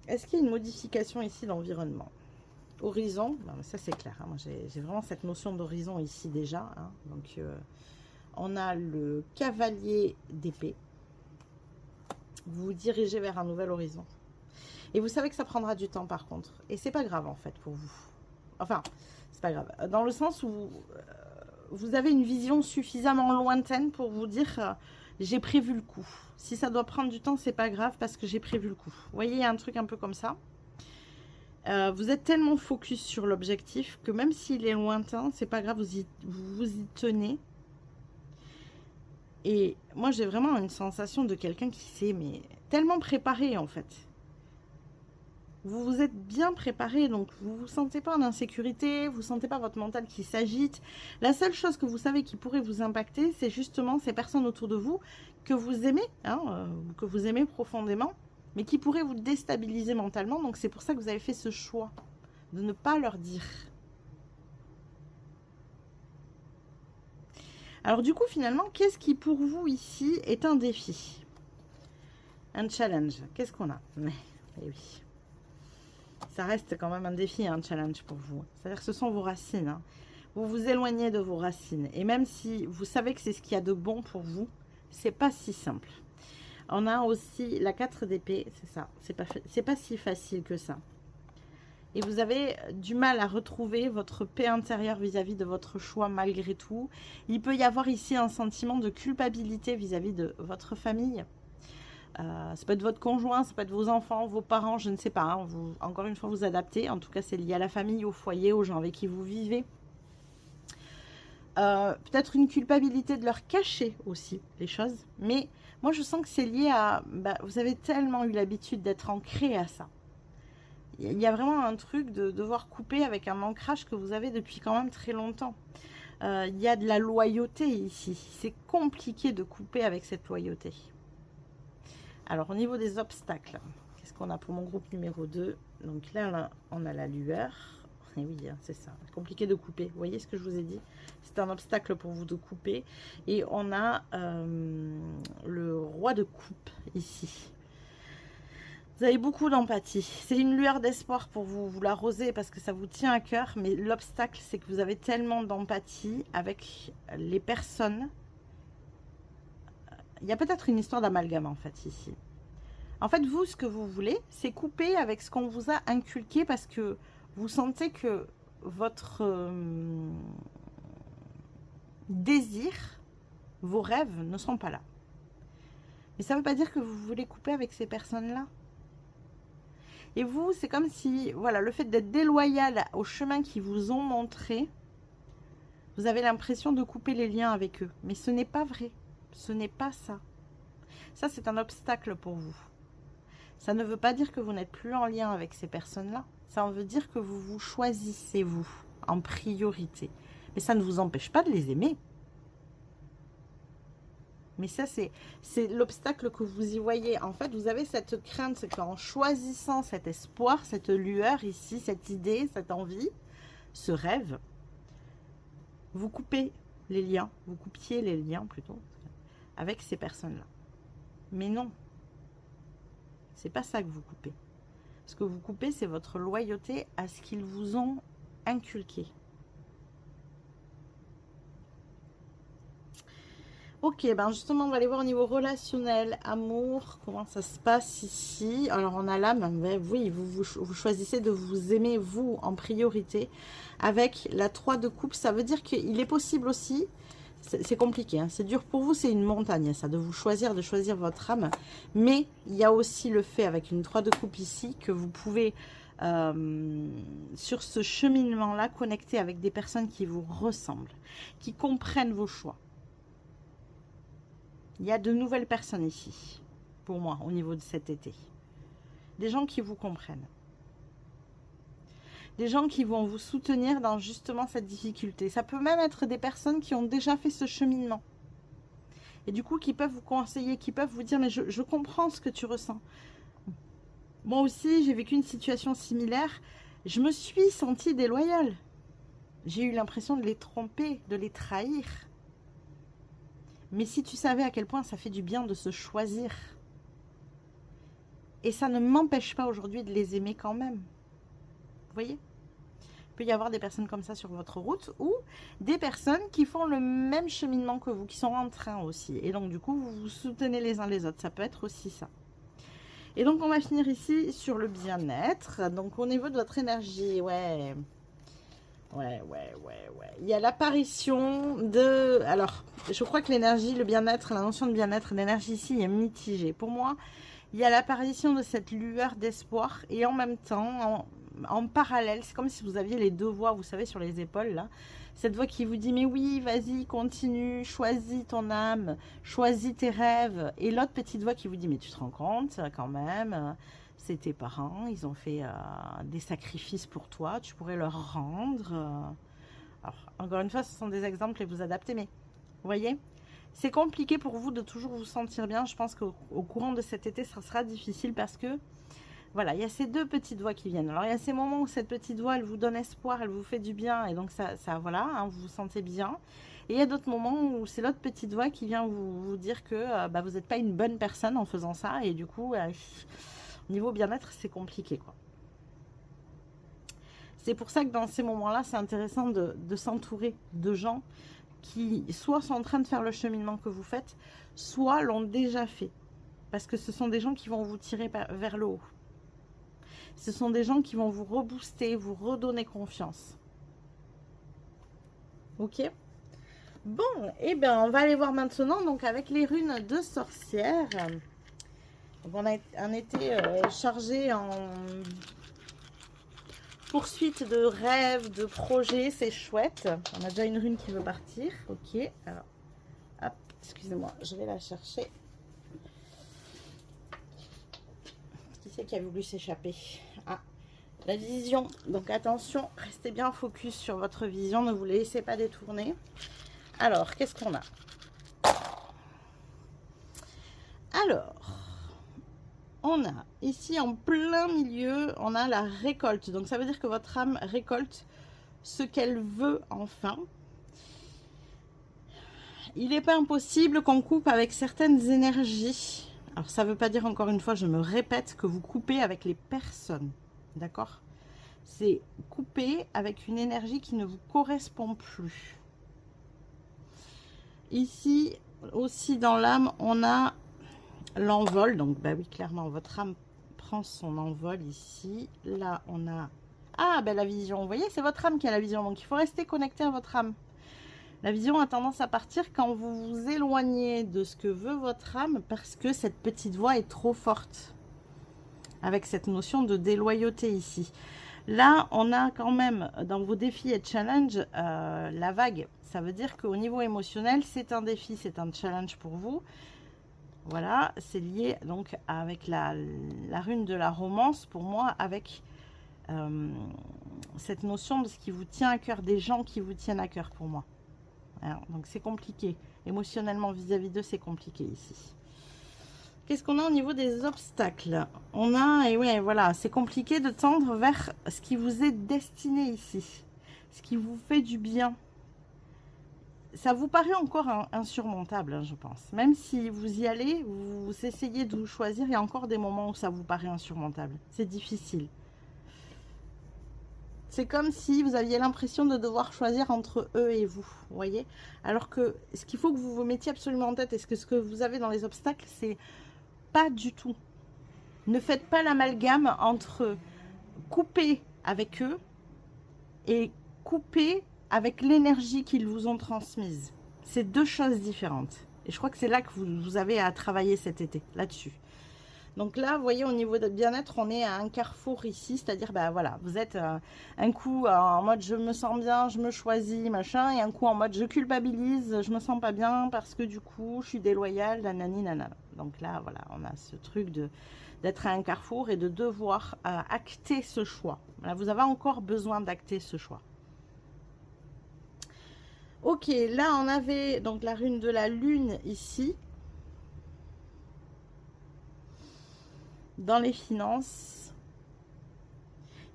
Est-ce qu'il y a une modification ici d'environnement? Horizon, ben ça c'est clair. Hein. Moi j'ai vraiment cette notion d'horizon ici déjà. Hein. Donc on a le cavalier d'épée. Vous vous dirigez vers un nouvel horizon. Et vous savez que ça prendra du temps par contre. Et c'est pas grave en fait pour vous. Enfin, c'est pas grave. Dans le sens où vous avez une vision suffisamment lointaine pour vous dire j'ai prévu le coup. Si ça doit prendre du temps, c'est pas grave parce que j'ai prévu le coup. Vous voyez, il y a un truc un peu comme ça. Vous êtes tellement focus sur l'objectif que même s'il est lointain, c'est pas grave, vous y tenez. Et moi, j'ai vraiment une sensation de quelqu'un qui s'est tellement préparé en fait. Vous vous êtes bien préparé, donc vous ne vous sentez pas en insécurité, vous ne sentez pas votre mental qui s'agite. La seule chose que vous savez qui pourrait vous impacter, c'est justement ces personnes autour de vous que vous aimez, hein, que vous aimez profondément, mais qui pourraient vous déstabiliser mentalement. Donc c'est pour ça que vous avez fait ce choix de ne pas leur dire. Alors du coup, finalement, qu'est-ce qui pour vous ici est un défi? Un challenge. Qu'est-ce qu'on a? Eh oui. Ça reste quand même un défi, un challenge pour vous. C'est-à-dire que ce sont vos racines. Hein. Vous vous éloignez de vos racines. Et même si vous savez que c'est ce qu'il y a de bon pour vous, c'est pas si simple. On a aussi la 4 d'épée, c'est ça. C'est pas si facile que ça. Et vous avez du mal à retrouver votre paix intérieure vis-à-vis de votre choix malgré tout. Il peut y avoir ici un sentiment de culpabilité vis-à-vis de votre famille. Ça peut être votre conjoint, ça peut être vos enfants, vos parents, je ne sais pas. Hein, vous, encore une fois, vous adaptez. En tout cas, c'est lié à la famille, au foyer, aux gens avec qui vous vivez. Peut-être une culpabilité de leur cacher aussi les choses. Mais moi, je sens que c'est lié à... vous avez tellement eu l'habitude d'être ancré à ça. Il y a vraiment un truc de devoir couper avec un ancrage que vous avez depuis quand même très longtemps. Il y a de la loyauté ici. C'est compliqué de couper avec cette loyauté. Alors, au niveau des obstacles, qu'est-ce qu'on a pour mon groupe numéro 2? Donc là, on a la lueur. Et oui, hein, c'est ça. Compliqué de couper. Vous voyez ce que je vous ai dit? C'est un obstacle pour vous de couper. Et on a le roi de coupe ici. Vous avez beaucoup d'empathie. C'est une lueur d'espoir pour vous. Vous l'arrosez parce que ça vous tient à cœur. Mais l'obstacle, c'est que vous avez tellement d'empathie avec les personnes. Il y a peut-être une histoire d'amalgame en fait ici. En fait, vous, ce que vous voulez, c'est couper avec ce qu'on vous a inculqué parce que vous sentez que votre désir, vos rêves ne sont pas là. Mais ça ne veut pas dire que vous voulez couper avec ces personnes-là. Et vous, c'est comme si, voilà, le fait d'être déloyal au chemin qu'ils vous ont montré, vous avez l'impression de couper les liens avec eux. Mais ce n'est pas vrai. Ce n'est pas ça. Ça, c'est un obstacle pour vous. Ça ne veut pas dire que vous n'êtes plus en lien avec ces personnes-là. Ça veut dire que vous vous choisissez, vous, en priorité. Mais ça ne vous empêche pas de les aimer. Mais ça, c'est l'obstacle que vous y voyez. En fait, vous avez cette crainte, c'est qu'en choisissant cet espoir, cette lueur ici, cette idée, cette envie, ce rêve, vous coupez les liens, vous coupiez les liens plutôt, avec ces personnes-là. Mais non, c'est pas ça que vous coupez. Ce que vous coupez, c'est votre loyauté à ce qu'ils vous ont inculqué. Ok, ben justement, on va aller voir au niveau relationnel, amour, comment ça se passe ici. Alors, on a là, ben, oui, vous choisissez de vous aimer, vous, en priorité. Avec la 3 de coupe, ça veut dire qu'il est possible aussi, c'est compliqué, hein, c'est dur pour vous, c'est une montagne, ça, de choisir votre âme. Mais il y a aussi le fait, avec une 3 de coupe ici, que vous pouvez, sur ce cheminement-là, connecter avec des personnes qui vous ressemblent, qui comprennent vos choix. Il y a de nouvelles personnes ici, pour moi, au niveau de cet été. Des gens qui vous comprennent. Des gens qui vont vous soutenir dans justement cette difficulté. Ça peut même être des personnes qui ont déjà fait ce cheminement. Et du coup, qui peuvent vous conseiller, qui peuvent vous dire, mais je comprends ce que tu ressens. Moi aussi, j'ai vécu une situation similaire. Je me suis sentie déloyale. J'ai eu l'impression de les tromper, de les trahir. Mais si tu savais à quel point ça fait du bien de se choisir. Et ça ne m'empêche pas aujourd'hui de les aimer quand même. Vous voyez? Il peut y avoir des personnes comme ça sur votre route ou des personnes qui font le même cheminement que vous, qui sont en train aussi. Et donc du coup, vous vous soutenez les uns les autres. Ça peut être aussi ça. Et donc on va finir ici sur le bien-être. Donc au niveau de votre énergie, ouais. Il y a l'apparition de... Alors, je crois que l'énergie, le bien-être, la notion de bien-être, l'énergie ici est mitigée. Pour moi, il y a l'apparition de cette lueur d'espoir et en même temps, en parallèle, c'est comme si vous aviez les deux voix, vous savez, sur les épaules, là. Cette voix qui vous dit, mais oui, vas-y, continue, choisis ton âme, choisis tes rêves. Et l'autre petite voix qui vous dit, mais tu te rends compte, quand même... C'est tes parents, ils ont fait des sacrifices pour toi, tu pourrais leur rendre. Alors, encore une fois, ce sont des exemples et vous adaptez, mais vous voyez, c'est compliqué pour vous de toujours vous sentir bien. Je pense qu'au courant de cet été, ça sera difficile parce que Voilà, il y a ces deux petites voix qui viennent. Alors, il y a ces moments où cette petite voix, elle vous donne espoir, elle vous fait du bien. Et donc, voilà, hein, vous vous sentez bien. Et il y a d'autres moments où c'est l'autre petite voix qui vient vous dire que bah, vous n'êtes pas une bonne personne en faisant ça. Et du coup, au niveau bien-être, c'est compliqué, quoi. C'est pour ça que dans ces moments-là, c'est intéressant de s'entourer de gens qui soit sont en train de faire le cheminement que vous faites, soit l'ont déjà fait. Parce que ce sont des gens qui vont vous tirer vers le haut. Ce sont des gens qui vont vous rebooster, vous redonner confiance. Ok? Bon, et bien on va aller voir maintenant donc avec les runes de sorcière. Donc on a un été chargé en poursuite de rêves, de projets, c'est chouette. On a déjà une rune qui veut partir. Ok, alors, hop, excusez-moi, je vais la chercher. Qui c'est qui a voulu s'échapper? Ah, la vision. Donc attention, restez bien focus sur votre vision, ne vous laissez pas détourner. Alors, qu'est-ce qu'on a? Alors, on a ici en plein milieu, on a la récolte. Donc ça veut dire que votre âme récolte ce qu'elle veut enfin. Il n'est pas impossible qu'on coupe avec certaines énergies. Alors ça ne veut pas dire, encore une fois, je me répète, que vous coupez avec les personnes. D'accord? C'est couper avec une énergie qui ne vous correspond plus. Ici, aussi dans l'âme, on a l'envol. Donc, bah oui, clairement, votre âme prend son envol ici. Là, on a... Ah, ben la vision. Vous voyez, c'est votre âme qui a la vision. Donc, il faut rester connecté à votre âme. La vision a tendance à partir quand vous vous éloignez de ce que veut votre âme parce que cette petite voix est trop forte. Avec cette notion de déloyauté ici. Là, on a quand même dans vos défis et challenges la vague. Ça veut dire qu'au niveau émotionnel, c'est un défi, c'est un challenge pour vous. Voilà, c'est lié donc avec la rune de la romance pour moi, avec cette notion de ce qui vous tient à cœur, des gens qui vous tiennent à cœur pour moi. Alors, donc c'est compliqué. Émotionnellement vis-à-vis d'eux, c'est compliqué ici. Qu'est-ce qu'on a au niveau des obstacles? On a, et ouais, voilà, c'est compliqué de tendre vers ce qui vous est destiné ici. Ce qui vous fait du bien. Ça vous paraît encore insurmontable, hein, je pense. Même si vous y allez, vous essayez de vous choisir, il y a encore des moments où ça vous paraît insurmontable. C'est difficile. C'est comme si vous aviez l'impression de devoir choisir entre eux et vous, vous voyez? Alors que ce qu'il faut que vous vous mettiez absolument en tête, est-ce que ce que vous avez dans les obstacles, c'est pas du tout. Ne faites pas l'amalgame entre couper avec eux et couper avec l'énergie qu'ils vous ont transmise. C'est deux choses différentes. Et je crois que c'est là que vous avez à travailler cet été, là-dessus. Donc là, vous voyez, au niveau de bien-être, on est à un carrefour ici, c'est-à-dire, ben voilà, vous êtes un coup en mode je me sens bien, je me choisis, machin, et un coup en mode je culpabilise, je me sens pas bien parce que du coup, je suis déloyale, nanani, nanana. Donc là, voilà, on a ce truc d'être à un carrefour et de devoir acter ce choix. Là, vous avez encore besoin d'acter ce choix. Ok, là, on avait donc la rune de la lune ici. Dans les finances,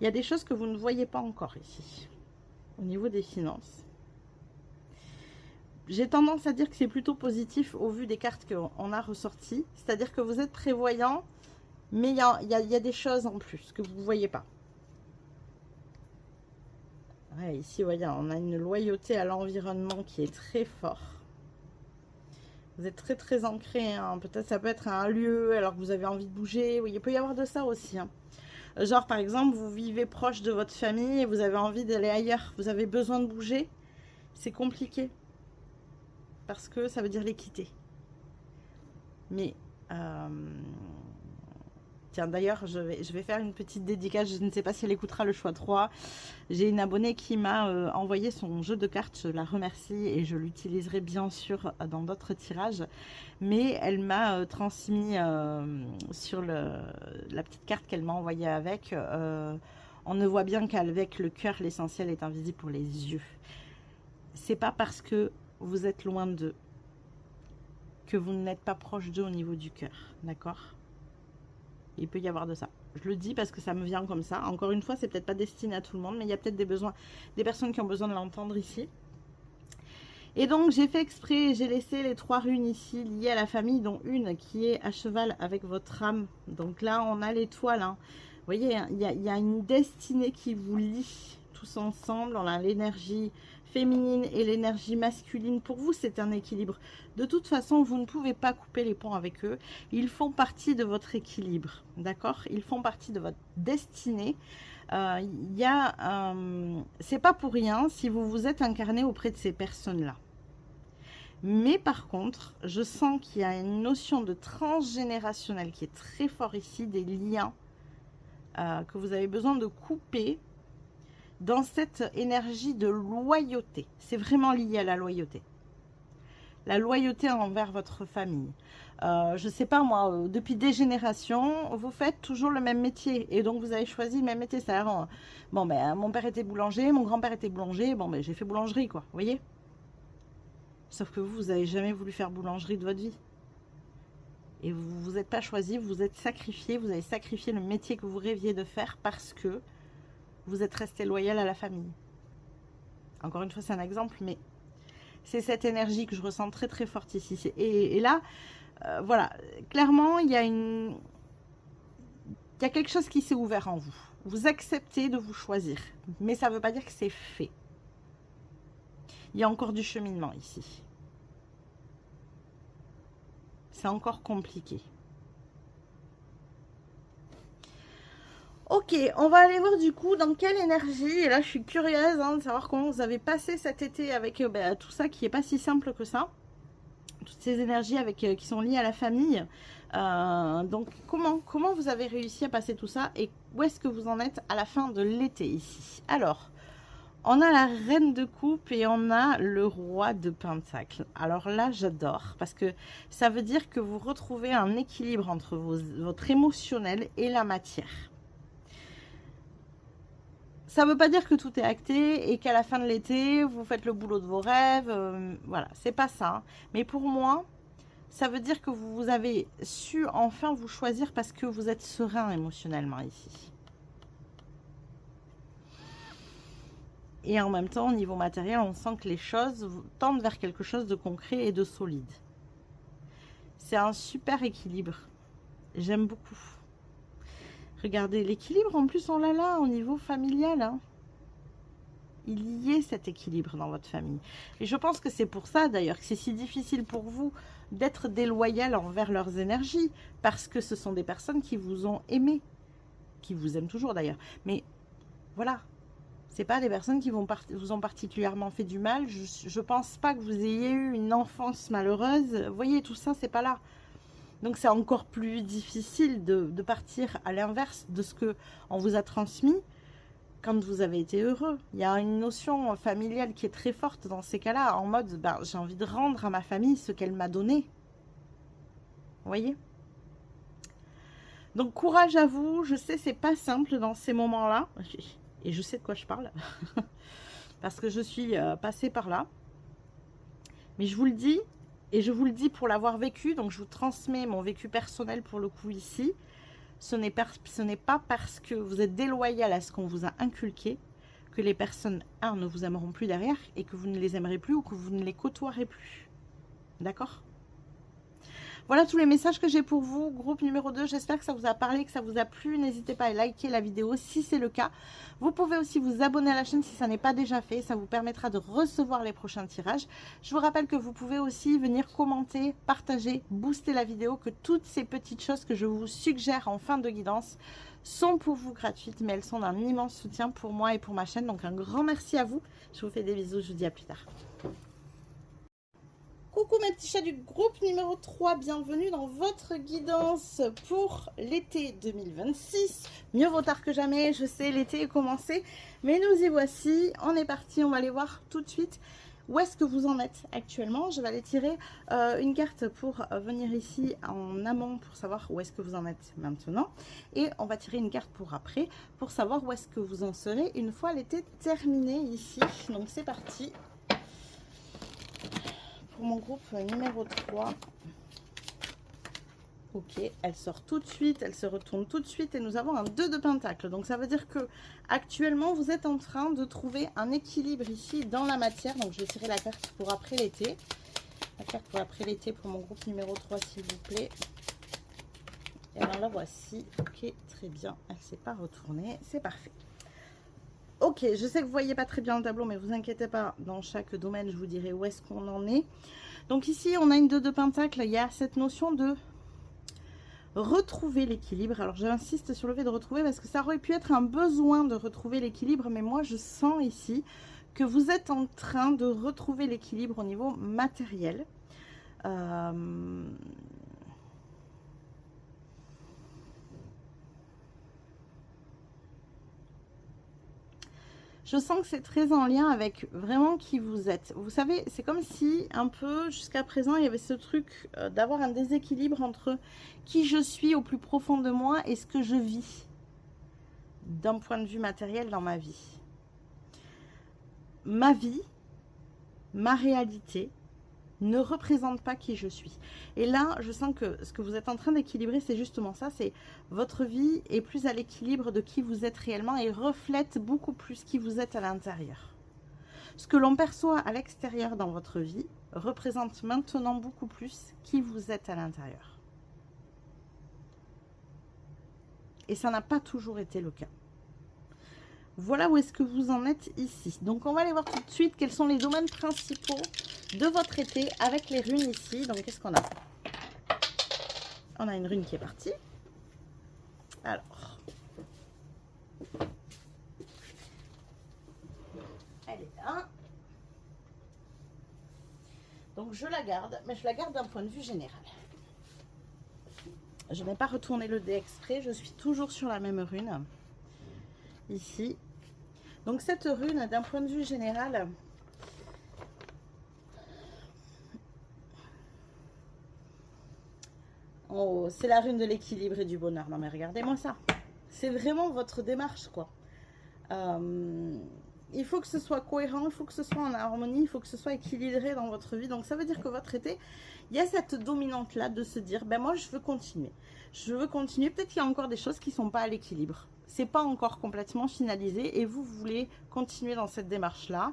il y a des choses que vous ne voyez pas encore ici, au niveau des finances. J'ai tendance à dire que c'est plutôt positif au vu des cartes qu'on a ressorties. C'est-à-dire que vous êtes prévoyant, mais il y a des choses en plus que vous ne voyez pas. Ouais, ici, vous voyez, on a une loyauté à l'environnement qui est très fort. Vous êtes très très ancré, hein. Peut-être ça peut être un lieu alors que vous avez envie de bouger. Oui, il peut y avoir de ça aussi, hein. Genre par exemple, vous vivez proche de votre famille et vous avez envie d'aller ailleurs. Vous avez besoin de bouger. C'est compliqué. Parce que ça veut dire les quitter. Mais, tiens d'ailleurs, je vais faire une petite dédicace. Je ne sais pas si elle écoutera le choix 3. J'ai une abonnée qui m'a envoyé son jeu de cartes. Je la remercie et je l'utiliserai bien sûr dans d'autres tirages. Mais elle m'a transmis sur la petite carte qu'elle m'a envoyée avec. On ne voit bien qu'avec le cœur, l'essentiel est invisible pour les yeux. C'est pas parce que vous êtes loin d'eux que vous n'êtes pas proche d'eux au niveau du cœur. D'accord? Il peut y avoir de ça. Je le dis parce que ça me vient comme ça. Encore une fois, c'est peut-être pas destiné à tout le monde, mais il y a peut-être des personnes qui ont besoin de l'entendre ici. Et donc, j'ai fait exprès, j'ai laissé les 3 runes ici liées à la famille, dont une qui est à cheval avec votre âme. Donc là, on a l'étoile. Hein. Vous voyez, il y a une destinée qui vous lie tous ensemble. On a l'énergie féminine et l'énergie masculine. Pour vous, c'est un équilibre. De toute façon, vous ne pouvez pas couper les ponts avec eux. Ils font partie de votre équilibre, d'accord? Ils font partie de votre destinée. C'est pas pour rien si vous vous êtes incarné auprès de ces personnes-là. Mais par contre, je sens qu'il y a une notion de transgénérationnel qui est très fort ici, des liens que vous avez besoin de couper dans cette énergie de loyauté. C'est vraiment lié à la loyauté. La loyauté envers votre famille. Je ne sais pas moi, depuis des générations, vous faites toujours le même métier. Et donc vous avez choisi le même métier. C'est-à-dire, bon ben, mon père était boulanger, mon grand-père était boulanger, bon ben j'ai fait boulangerie quoi, vous voyez. Sauf que vous n'avez jamais voulu faire boulangerie de votre vie. Et vous ne vous êtes pas choisi, vous vous êtes sacrifié, vous avez sacrifié le métier que vous rêviez de faire parce que vous êtes resté loyal à la famille. Encore une fois, c'est un exemple, mais c'est cette énergie que je ressens très très forte ici. Et là, voilà, clairement, il y a quelque chose qui s'est ouvert en vous. Vous acceptez de vous choisir, mais ça ne veut pas dire que c'est fait. Il y a encore du cheminement ici. C'est encore compliqué. Ok, on va aller voir du coup dans quelle énergie. Et là, je suis curieuse de savoir comment vous avez passé cet été avec tout ça qui n'est pas si simple que ça. Toutes ces énergies qui sont liées à la famille. Donc, comment vous avez réussi à passer tout ça et où est-ce que vous en êtes à la fin de l'été ici? Alors, on a la reine de coupe et on a le roi de pentacle. Alors là, j'adore parce que ça veut dire que vous retrouvez un équilibre entre votre émotionnel et la matière. Ça ne veut pas dire que tout est acté et qu'à la fin de l'été, vous faites le boulot de vos rêves. Voilà, c'est pas ça. Mais pour moi, ça veut dire que vous avez su enfin vous choisir parce que vous êtes serein émotionnellement ici. Et en même temps, au niveau matériel, on sent que les choses tendent vers quelque chose de concret et de solide. C'est un super équilibre. J'aime beaucoup. Regardez, l'équilibre, en plus, on l'a là, au niveau familial. Hein. Il y ait cet équilibre dans votre famille. Et je pense que c'est pour ça, d'ailleurs, que c'est si difficile pour vous d'être déloyal envers leurs énergies. Parce que ce sont des personnes qui vous ont aimé. Qui vous aiment toujours, d'ailleurs. Mais voilà. C'est pas des personnes qui vous ont particulièrement fait du mal. Je pense pas que vous ayez eu une enfance malheureuse. Vous voyez, tout ça, c'est pas là. Donc, c'est encore plus difficile de partir à l'inverse de ce qu'on vous a transmis quand vous avez été heureux. Il y a une notion familiale qui est très forte dans ces cas-là, en mode, ben, j'ai envie de rendre à ma famille ce qu'elle m'a donné. Vous voyez? Donc, courage à vous. Je sais, c'est pas simple dans ces moments-là. Et je sais de quoi je parle, parce que je suis passée par là. Mais je vous le dis, et je vous le dis pour l'avoir vécu, donc je vous transmets mon vécu personnel pour le coup ici. Ce n'est pas parce que vous êtes déloyal à ce qu'on vous a inculqué que les personnes, ne vous aimeront plus derrière et que vous ne les aimerez plus ou que vous ne les côtoierez plus. D'accord ? Voilà tous les messages que j'ai pour vous, groupe numéro 2. J'espère que ça vous a parlé, que ça vous a plu. N'hésitez pas à liker la vidéo si c'est le cas. Vous pouvez aussi vous abonner à la chaîne si ça n'est pas déjà fait. Ça vous permettra de recevoir les prochains tirages. Je vous rappelle que vous pouvez aussi venir commenter, partager, booster la vidéo. Que toutes ces petites choses que je vous suggère en fin de guidance sont pour vous gratuites. Mais elles sont d'un immense soutien pour moi et pour ma chaîne. Donc un grand merci à vous. Je vous fais des bisous. Je vous dis à plus tard. Coucou mes petits chats du groupe numéro 3, bienvenue dans votre guidance pour l'été 2026. Mieux vaut tard que jamais, je sais, l'été est commencé, mais nous y voici, on est parti, on va aller voir tout de suite où est-ce que vous en êtes actuellement. Je vais aller tirer une carte pour venir ici en amont pour savoir où est-ce que vous en êtes maintenant. Et on va tirer une carte pour après, pour savoir où est-ce que vous en serez une fois l'été terminé ici. Donc c'est parti. Pour mon groupe numéro 3. Ok, elle sort tout de suite, elle se retourne tout de suite et nous avons un 2 de pentacle. Donc ça veut dire que actuellement vous êtes en train de trouver un équilibre ici dans la matière. Donc je vais tirer la carte pour après l'été. La carte pour après l'été pour mon groupe numéro 3 s'il vous plaît. Et alors la voici. Ok, très bien, elle ne s'est pas retournée, c'est parfait. Ok, je sais que vous ne voyez pas très bien le tableau, mais vous inquiétez pas, dans chaque domaine je vous dirai où est-ce qu'on en est. Donc ici on a une 2 de pentacle, il y a cette notion de retrouver l'équilibre. Alors j'insiste sur le fait de retrouver parce que ça aurait pu être un besoin de retrouver l'équilibre, mais moi je sens ici que vous êtes en train de retrouver l'équilibre au niveau matériel. Je sens que c'est très en lien avec vraiment qui vous êtes. Vous savez, c'est comme si un peu jusqu'à présent, il y avait ce truc d'avoir un déséquilibre entre qui je suis au plus profond de moi et ce que je vis d'un point de vue matériel dans ma vie. Ma vie, ma réalité ne représente pas qui je suis. Et là, je sens que ce que vous êtes en train d'équilibrer, c'est justement ça, c'est votre vie est plus à l'équilibre de qui vous êtes réellement et reflète beaucoup plus qui vous êtes à l'intérieur. Ce que l'on perçoit à l'extérieur dans votre vie représente maintenant beaucoup plus qui vous êtes à l'intérieur. Et ça n'a pas toujours été le cas. Voilà où est-ce que vous en êtes ici. Donc, on va aller voir tout de suite quels sont les domaines principaux de votre été avec les runes ici. Donc, qu'est-ce qu'on a? On a une rune qui est partie. Alors, elle est là. Donc, je la garde, mais je la garde d'un point de vue général. Je n'ai pas retourné le dé exprès, je suis toujours sur la même rune. Ici. Donc cette rune, d'un point de vue général, oh, c'est la rune de l'équilibre et du bonheur. Non mais regardez-moi ça. C'est vraiment votre démarche, quoi. Il faut que ce soit cohérent, il faut que ce soit en harmonie, il faut que ce soit équilibré dans votre vie. Donc ça veut dire que votre été, il y a cette dominante-là de se dire, ben moi je veux continuer. Je veux continuer. Peut-être qu'il y a encore des choses qui ne sont pas à l'équilibre. C'est pas encore complètement finalisé et vous voulez continuer dans cette démarche-là.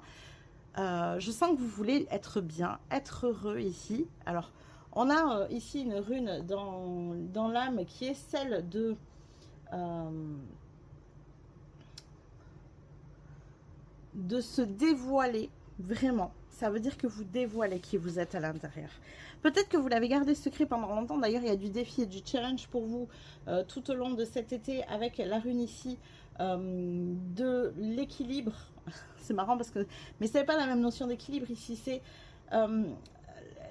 Je sens que vous voulez être bien, être heureux ici. Alors, on a ici une rune dans l'âme qui est celle de... de se dévoiler, vraiment. Ça veut dire que vous dévoilez qui vous êtes à l'intérieur. Peut-être que vous l'avez gardé secret pendant longtemps. D'ailleurs, il y a du défi et du challenge pour vous tout au long de cet été avec la rune ici de l'équilibre. C'est marrant parce que... Mais ce n'est pas la même notion d'équilibre ici. C'est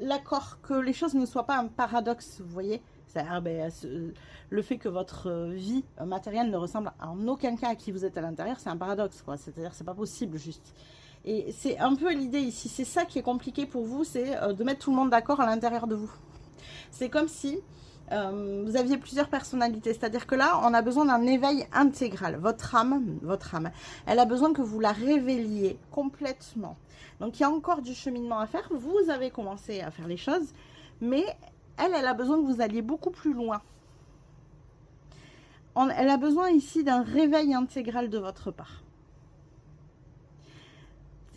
l'accord que les choses ne soient pas un paradoxe, vous voyez. Le fait que votre vie matérielle ne ressemble en aucun cas à qui vous êtes à l'intérieur, c'est un paradoxe, quoi. C'est-à-dire c'est pas possible, juste. Et c'est un peu l'idée ici. C'est ça qui est compliqué pour vous, c'est de mettre tout le monde d'accord à l'intérieur de vous. C'est comme si vous aviez plusieurs personnalités. C'est-à-dire que là, on a besoin d'un éveil intégral. Votre âme, elle a besoin que vous la révéliez complètement. Donc, il y a encore du cheminement à faire. Vous avez commencé à faire les choses, mais elle a besoin que vous alliez beaucoup plus loin. Elle a besoin ici d'un réveil intégral de votre part.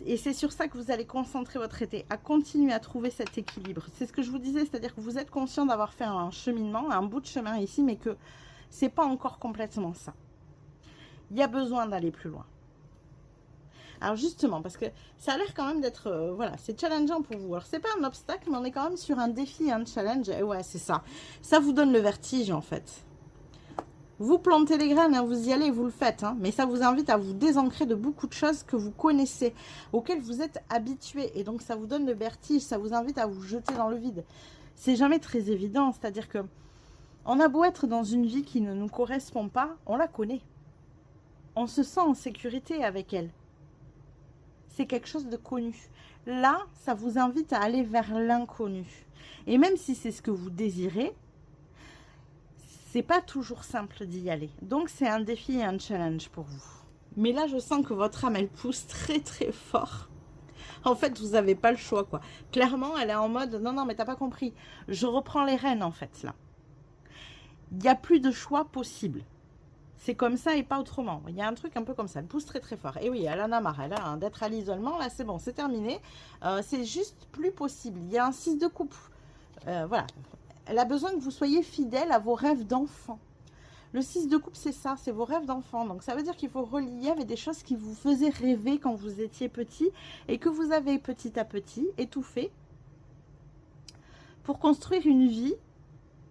Et c'est sur ça que vous allez concentrer votre été, à continuer à trouver cet équilibre. C'est ce que je vous disais, c'est-à-dire que vous êtes conscient d'avoir fait un cheminement, un bout de chemin ici, mais que c'est pas encore complètement ça. Il y a besoin d'aller plus loin. Alors justement, parce que ça a l'air quand même d'être, voilà, c'est challengeant pour vous. Alors c'est pas un obstacle, mais on est quand même sur un défi, un challenge. Et ouais, c'est ça. Ça vous donne le vertige en fait. Vous plantez les graines, hein, vous y allez, vous le faites. Hein, mais ça vous invite à vous désancrer de beaucoup de choses que vous connaissez, auxquelles vous êtes habitué. Et donc ça vous donne le vertige, ça vous invite à vous jeter dans le vide. C'est jamais très évident, c'est-à-dire que on a beau être dans une vie qui ne nous correspond pas, on la connaît. On se sent en sécurité avec elle. C'est quelque chose de connu. Là, ça vous invite à aller vers l'inconnu. Et même si c'est ce que vous désirez, c'est pas toujours simple d'y aller. Donc, c'est un défi et un challenge pour vous. Mais là, je sens que votre âme, elle pousse très, très fort. En fait, vous n'avez pas le choix, quoi. Clairement, elle est en mode, non, non, mais t'as pas compris. Je reprends les rênes, en fait, là. il n'y a plus de choix possible. C'est comme ça et pas autrement. Il y a un truc un peu comme ça. Elle pousse très très fort. Et oui, elle en a marre. Elle a d'être à l'isolement. Là, c'est bon, c'est terminé. C'est juste plus possible. Il y a un 6 de coupe. Voilà. Elle a besoin que vous soyez fidèle à vos rêves d'enfant. Le 6 de coupe, c'est ça. C'est vos rêves d'enfant. Donc, ça veut dire qu'il faut relier avec des choses qui vous faisaient rêver quand vous étiez petit et que vous avez petit à petit étouffé pour construire une vie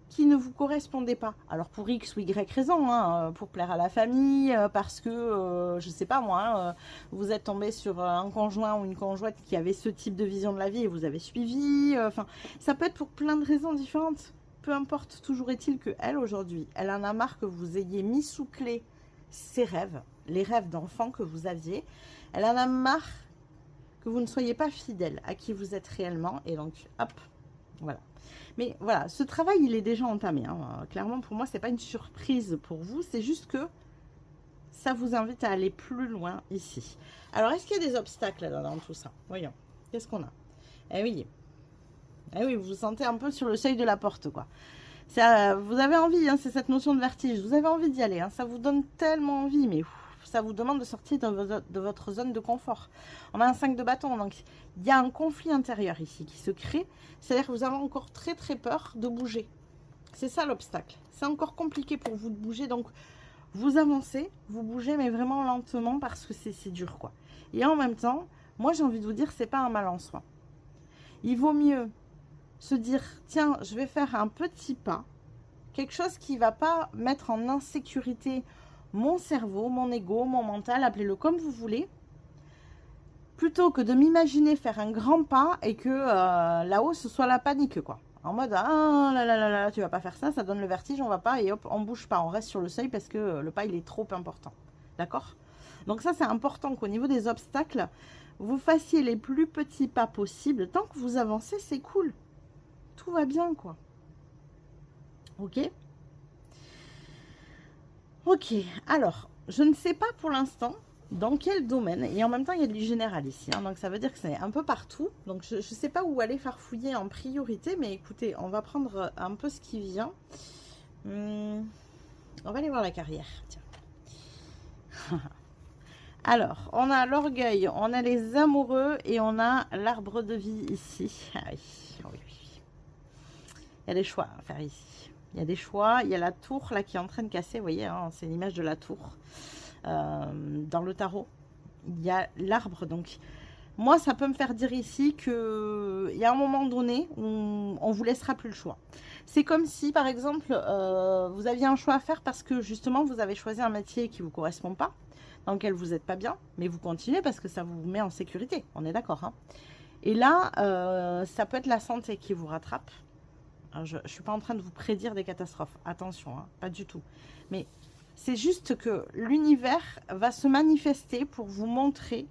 qui ne vous correspondait pas. Alors pour X ou Y raison, hein, pour plaire à la famille, parce que, je sais pas moi, hein, vous êtes tombé sur un conjoint ou une conjointe qui avait ce type de vision de la vie et vous avez suivi, enfin, ça peut être pour plein de raisons différentes. Peu importe, toujours est-il que elle, aujourd'hui, elle en a marre que vous ayez mis sous clé ses rêves, les rêves d'enfant que vous aviez. Elle en a marre que vous ne soyez pas fidèle à qui vous êtes réellement. Et donc, hop, voilà. Mais voilà, ce travail, il est déjà entamé. Hein. Clairement, pour moi, ce n'est pas une surprise pour vous. C'est juste que ça vous invite à aller plus loin ici. Alors, est-ce qu'il y a des obstacles là, dans tout ça? Voyons. Qu'est-ce qu'on a? Eh oui. Eh oui, vous vous sentez un peu sur le seuil de la porte, quoi. Vous avez envie, hein, c'est cette notion de vertige. Vous avez envie d'y aller. Hein, ça vous donne tellement envie, mais ça vous demande de sortir de votre zone de confort. On a un 5 de bâton, donc il y a un conflit intérieur ici qui se crée. C'est-à-dire que vous avez encore très très peur de bouger. C'est ça l'obstacle. C'est encore compliqué pour vous de bouger, donc vous avancez, vous bougez, mais vraiment lentement parce que c'est dur, quoi. Et en même temps, moi j'ai envie de vous dire, c'est pas un mal en soi. Il vaut mieux se dire, tiens, je vais faire un petit pas, quelque chose qui ne va pas mettre en insécurité mon cerveau, mon ego, mon mental, appelez-le comme vous voulez, plutôt que de m'imaginer faire un grand pas et que là-haut, ce soit la panique, quoi. En mode, ah là là là là, tu vas pas faire ça, ça donne le vertige, on va pas, et hop, on bouge pas, on reste sur le seuil parce que le pas, il est trop important. D'accord? Donc ça, c'est important qu'au niveau des obstacles, vous fassiez les plus petits pas possibles. Tant que vous avancez, c'est cool. Tout va bien, quoi. Ok? Ok, alors, je ne sais pas pour l'instant dans quel domaine, et en même temps, il y a du général ici, hein, donc ça veut dire que c'est un peu partout. Donc, je ne sais pas où aller farfouiller en priorité, mais écoutez, on va prendre un peu ce qui vient. On va aller voir la carrière, tiens. Alors, on a l'orgueil, on a les amoureux, et on a l'arbre de vie ici. Ah oui, oui, oui. Il y a des choix à faire ici. Il y a des choix, il y a la tour là qui est en train de casser, vous voyez, hein, c'est l'image de la tour dans le tarot. Il y a l'arbre, donc moi ça peut me faire dire ici qu'il y a un moment donné où on vous laissera plus le choix. C'est comme si par exemple vous aviez un choix à faire parce que justement vous avez choisi un métier qui ne vous correspond pas, dans lequel vous n'êtes pas bien, mais vous continuez parce que ça vous met en sécurité, on est d'accord, hein. Et là ça peut être la santé qui vous rattrape. Je ne suis pas en train de vous prédire des catastrophes, attention, hein, pas du tout. Mais c'est juste que l'univers va se manifester pour vous montrer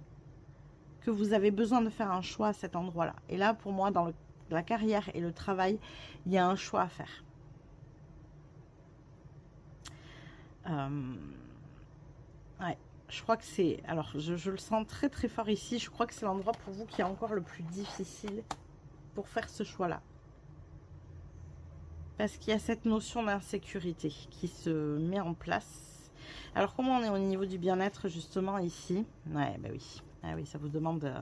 que vous avez besoin de faire un choix à cet endroit-là. Et là, pour moi, dans la carrière et le travail, il y a un choix à faire. Ouais, je crois que c'est... Alors, je le sens très très fort ici. Je crois que c'est l'endroit pour vous qui est encore le plus difficile pour faire ce choix-là. Parce qu'il y a cette notion d'insécurité qui se met en place. Alors, comment on est au niveau du bien-être, justement, ici? Ouais, bah oui. Ah oui, ça vous demande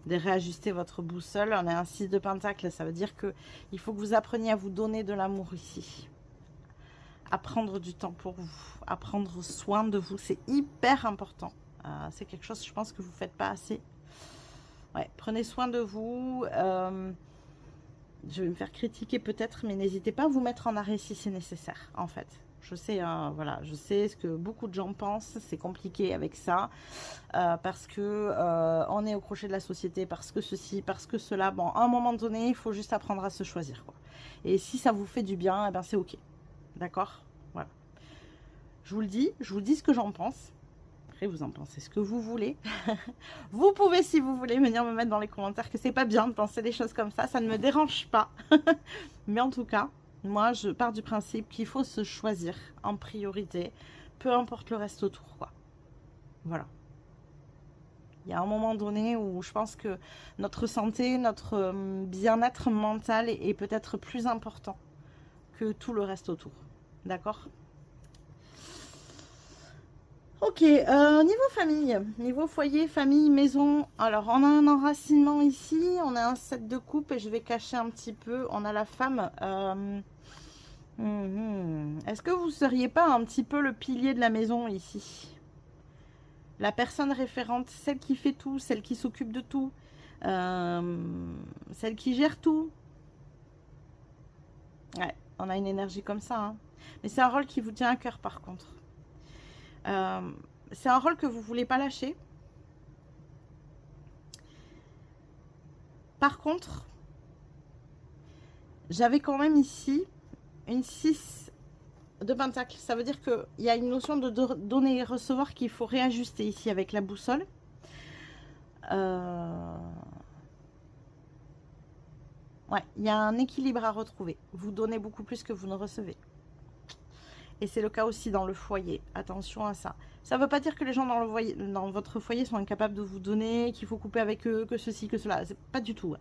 de réajuster votre boussole. On a un 6 de pentacle. Ça veut dire qu'il faut que vous appreniez à vous donner de l'amour ici. À prendre du temps pour vous. À prendre soin de vous. C'est hyper important. C'est quelque chose, je pense, que vous ne faites pas assez. Ouais, prenez soin de vous. Je vais me faire critiquer peut-être, mais n'hésitez pas à vous mettre en arrêt si c'est nécessaire, en fait. Je sais, hein, voilà, je sais ce que beaucoup de gens pensent, c'est compliqué avec ça, parce que on est au crochet de la société, parce que ceci, parce que cela. Bon, à un moment donné, il faut juste apprendre à se choisir, quoi. Et si ça vous fait du bien, eh ben c'est ok. D'accord? Voilà. Je vous le dis, je vous dis ce que j'en pense. Après, vous en pensez ce que vous voulez. Vous pouvez, si vous voulez, venir me mettre dans les commentaires que c'est pas bien de penser des choses comme ça. Ça ne me dérange pas. Mais en tout cas, moi, je pars du principe qu'il faut se choisir en priorité, peu importe le reste autour, quoi. Voilà. Il y a un moment donné où je pense que notre santé, notre bien-être mental est peut-être plus important que tout le reste autour. D'accord? Ok, niveau famille, niveau foyer, famille, maison. Alors, on a un enracinement ici, on a un 7 de coupe et je vais cacher un petit peu. On a la femme. Est-ce que vous seriez pas un petit peu le pilier de la maison ici? La personne référente, celle qui fait tout, celle qui s'occupe de tout, celle qui gère tout. Ouais, on a une énergie comme ça, hein. Mais c'est un rôle qui vous tient à cœur par contre. C'est un rôle que vous ne voulez pas lâcher. Par contre, j'avais quand même ici une 6 de pentacle. Ça veut dire qu'il y a une notion de donner et recevoir qu'il faut réajuster ici avec la boussole. Ouais, il y a un équilibre à retrouver. Vous donnez beaucoup plus que vous ne recevez. Et c'est le cas aussi dans le foyer. Attention à ça. Ça ne veut pas dire que les gens dans votre foyer sont incapables de vous donner, qu'il faut couper avec eux, que ceci, que cela. C'est pas du tout.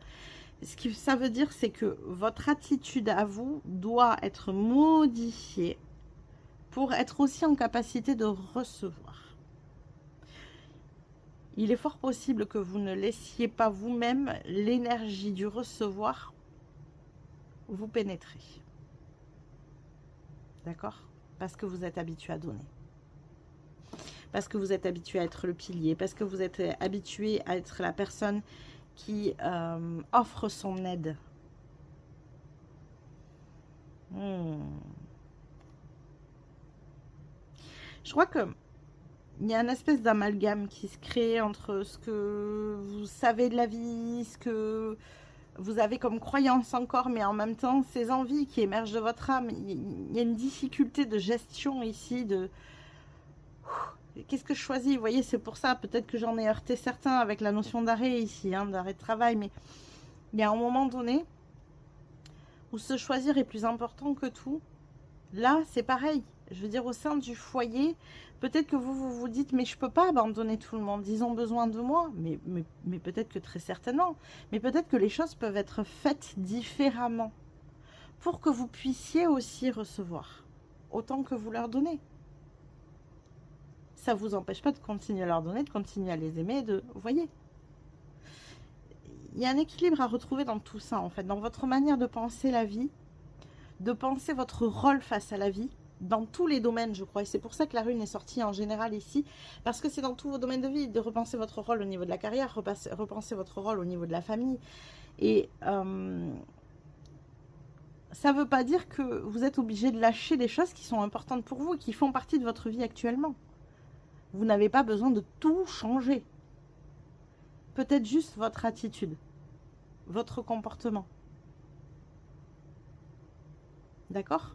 Ce que ça veut dire, c'est que votre attitude à vous doit être modifiée pour être aussi en capacité de recevoir. Il est fort possible que vous ne laissiez pas vous-même l'énergie du recevoir vous pénétrer. D'accord? Parce que vous êtes habitué à donner. Parce que vous êtes habitué à être le pilier. Parce que vous êtes habitué à être la personne qui offre son aide. Je crois que il y a une espèce d'amalgame qui se crée entre ce que vous savez de la vie, ce que vous avez comme croyance encore, mais en même temps, ces envies qui émergent de votre âme. Il y a une difficulté de gestion ici, de... Qu'est-ce que je choisis? Vous voyez, c'est pour ça, peut-être que j'en ai heurté certains avec la notion d'arrêt ici, hein, d'arrêt de travail, mais il y a un moment donné où se choisir est plus important que tout. Là, c'est pareil. Je veux dire, au sein du foyer, peut-être que vous dites, mais je ne peux pas abandonner tout le monde. Ils ont besoin de moi. Mais peut-être que très certainement. Mais peut-être que les choses peuvent être faites différemment pour que vous puissiez aussi recevoir autant que vous leur donnez. Ça ne vous empêche pas de continuer à leur donner, de continuer à les aimer, vous voyez. Il y a un équilibre à retrouver dans tout ça, en fait, dans votre manière de penser la vie, de penser votre rôle face à la vie, dans tous les domaines, je crois. Et c'est pour ça que la rune est sortie en général ici, parce que c'est dans tous vos domaines de vie, de repenser votre rôle au niveau de la carrière, repenser votre rôle au niveau de la famille. Et ça ne veut pas dire que vous êtes obligé de lâcher des choses qui sont importantes pour vous et qui font partie de votre vie actuellement. Vous n'avez pas besoin de tout changer. Peut-être juste votre attitude, votre comportement. D'accord?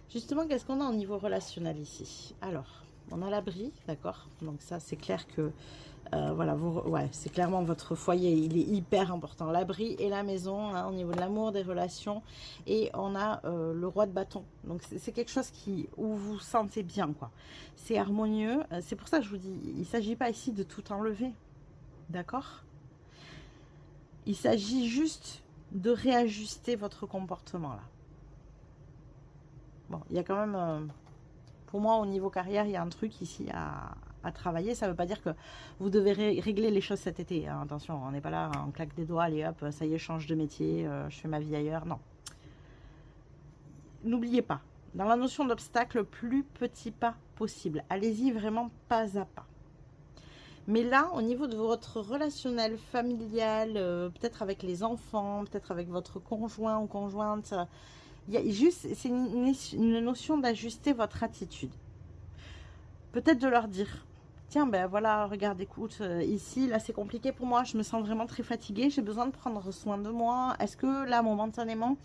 Justement, qu'est-ce qu'on a au niveau relationnel ici? Alors, on a l'abri, d'accord? Donc ça, c'est clair que, voilà, ouais, c'est clairement votre foyer, il est hyper important. L'abri et la maison, hein, au niveau de l'amour, des relations. Et on a le roi de bâton. Donc c'est quelque chose où vous vous sentez bien, quoi. C'est harmonieux. C'est pour ça que je vous dis, il ne s'agit pas ici de tout enlever, d'accord? Il s'agit juste de réajuster votre comportement, là. Bon, il y a quand même, pour moi, au niveau carrière, il y a un truc ici à travailler. Ça ne veut pas dire que vous devez régler les choses cet été, hein. Attention, on n'est pas là, on claque des doigts, allez hop, ça y est, je change de métier, je fais ma vie ailleurs. Non. N'oubliez pas, dans la notion d'obstacle, le plus petit pas possible. Allez-y vraiment pas à pas. Mais là, au niveau de votre relationnel familial, peut-être avec les enfants, peut-être avec votre conjoint ou conjointe, il y a juste, c'est une notion d'ajuster votre attitude. Peut-être de leur dire, tiens, ben voilà, regarde, écoute, ici, là, c'est compliqué pour moi, je me sens vraiment très fatiguée, j'ai besoin de prendre soin de moi. Est-ce que là, momentanément,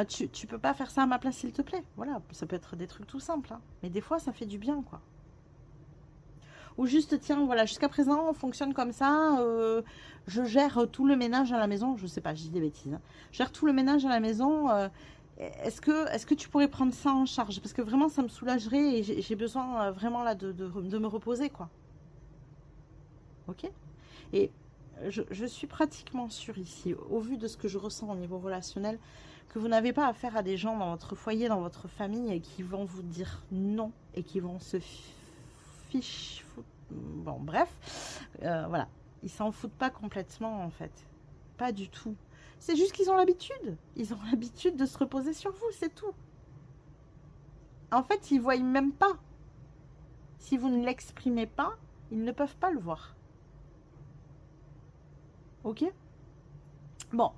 tu peux pas faire ça à ma place, s'il te plaît? Voilà, ça peut être des trucs tout simples, hein. Mais des fois, ça fait du bien, quoi. Ou juste, tiens, voilà, jusqu'à présent, on fonctionne comme ça, je gère tout le ménage à la maison, je sais pas, je dis des bêtises, hein. Je gère tout le ménage à la maison, est-ce que tu pourrais prendre ça en charge? Parce que vraiment, ça me soulagerait et j'ai besoin vraiment là de me reposer, quoi. Ok? Et je suis pratiquement sûre ici, au vu de ce que je ressens au niveau relationnel, que vous n'avez pas affaire à des gens dans votre foyer, dans votre famille, et qui vont vous dire non, et qui vont se fiche. Bon, bref, voilà. Ils s'en foutent pas complètement, en fait. Pas du tout. C'est juste qu'ils ont l'habitude. Ils ont l'habitude de se reposer sur vous, c'est tout. En fait, ils ne voient même pas. Si vous ne l'exprimez pas, ils ne peuvent pas le voir. Ok? Bon,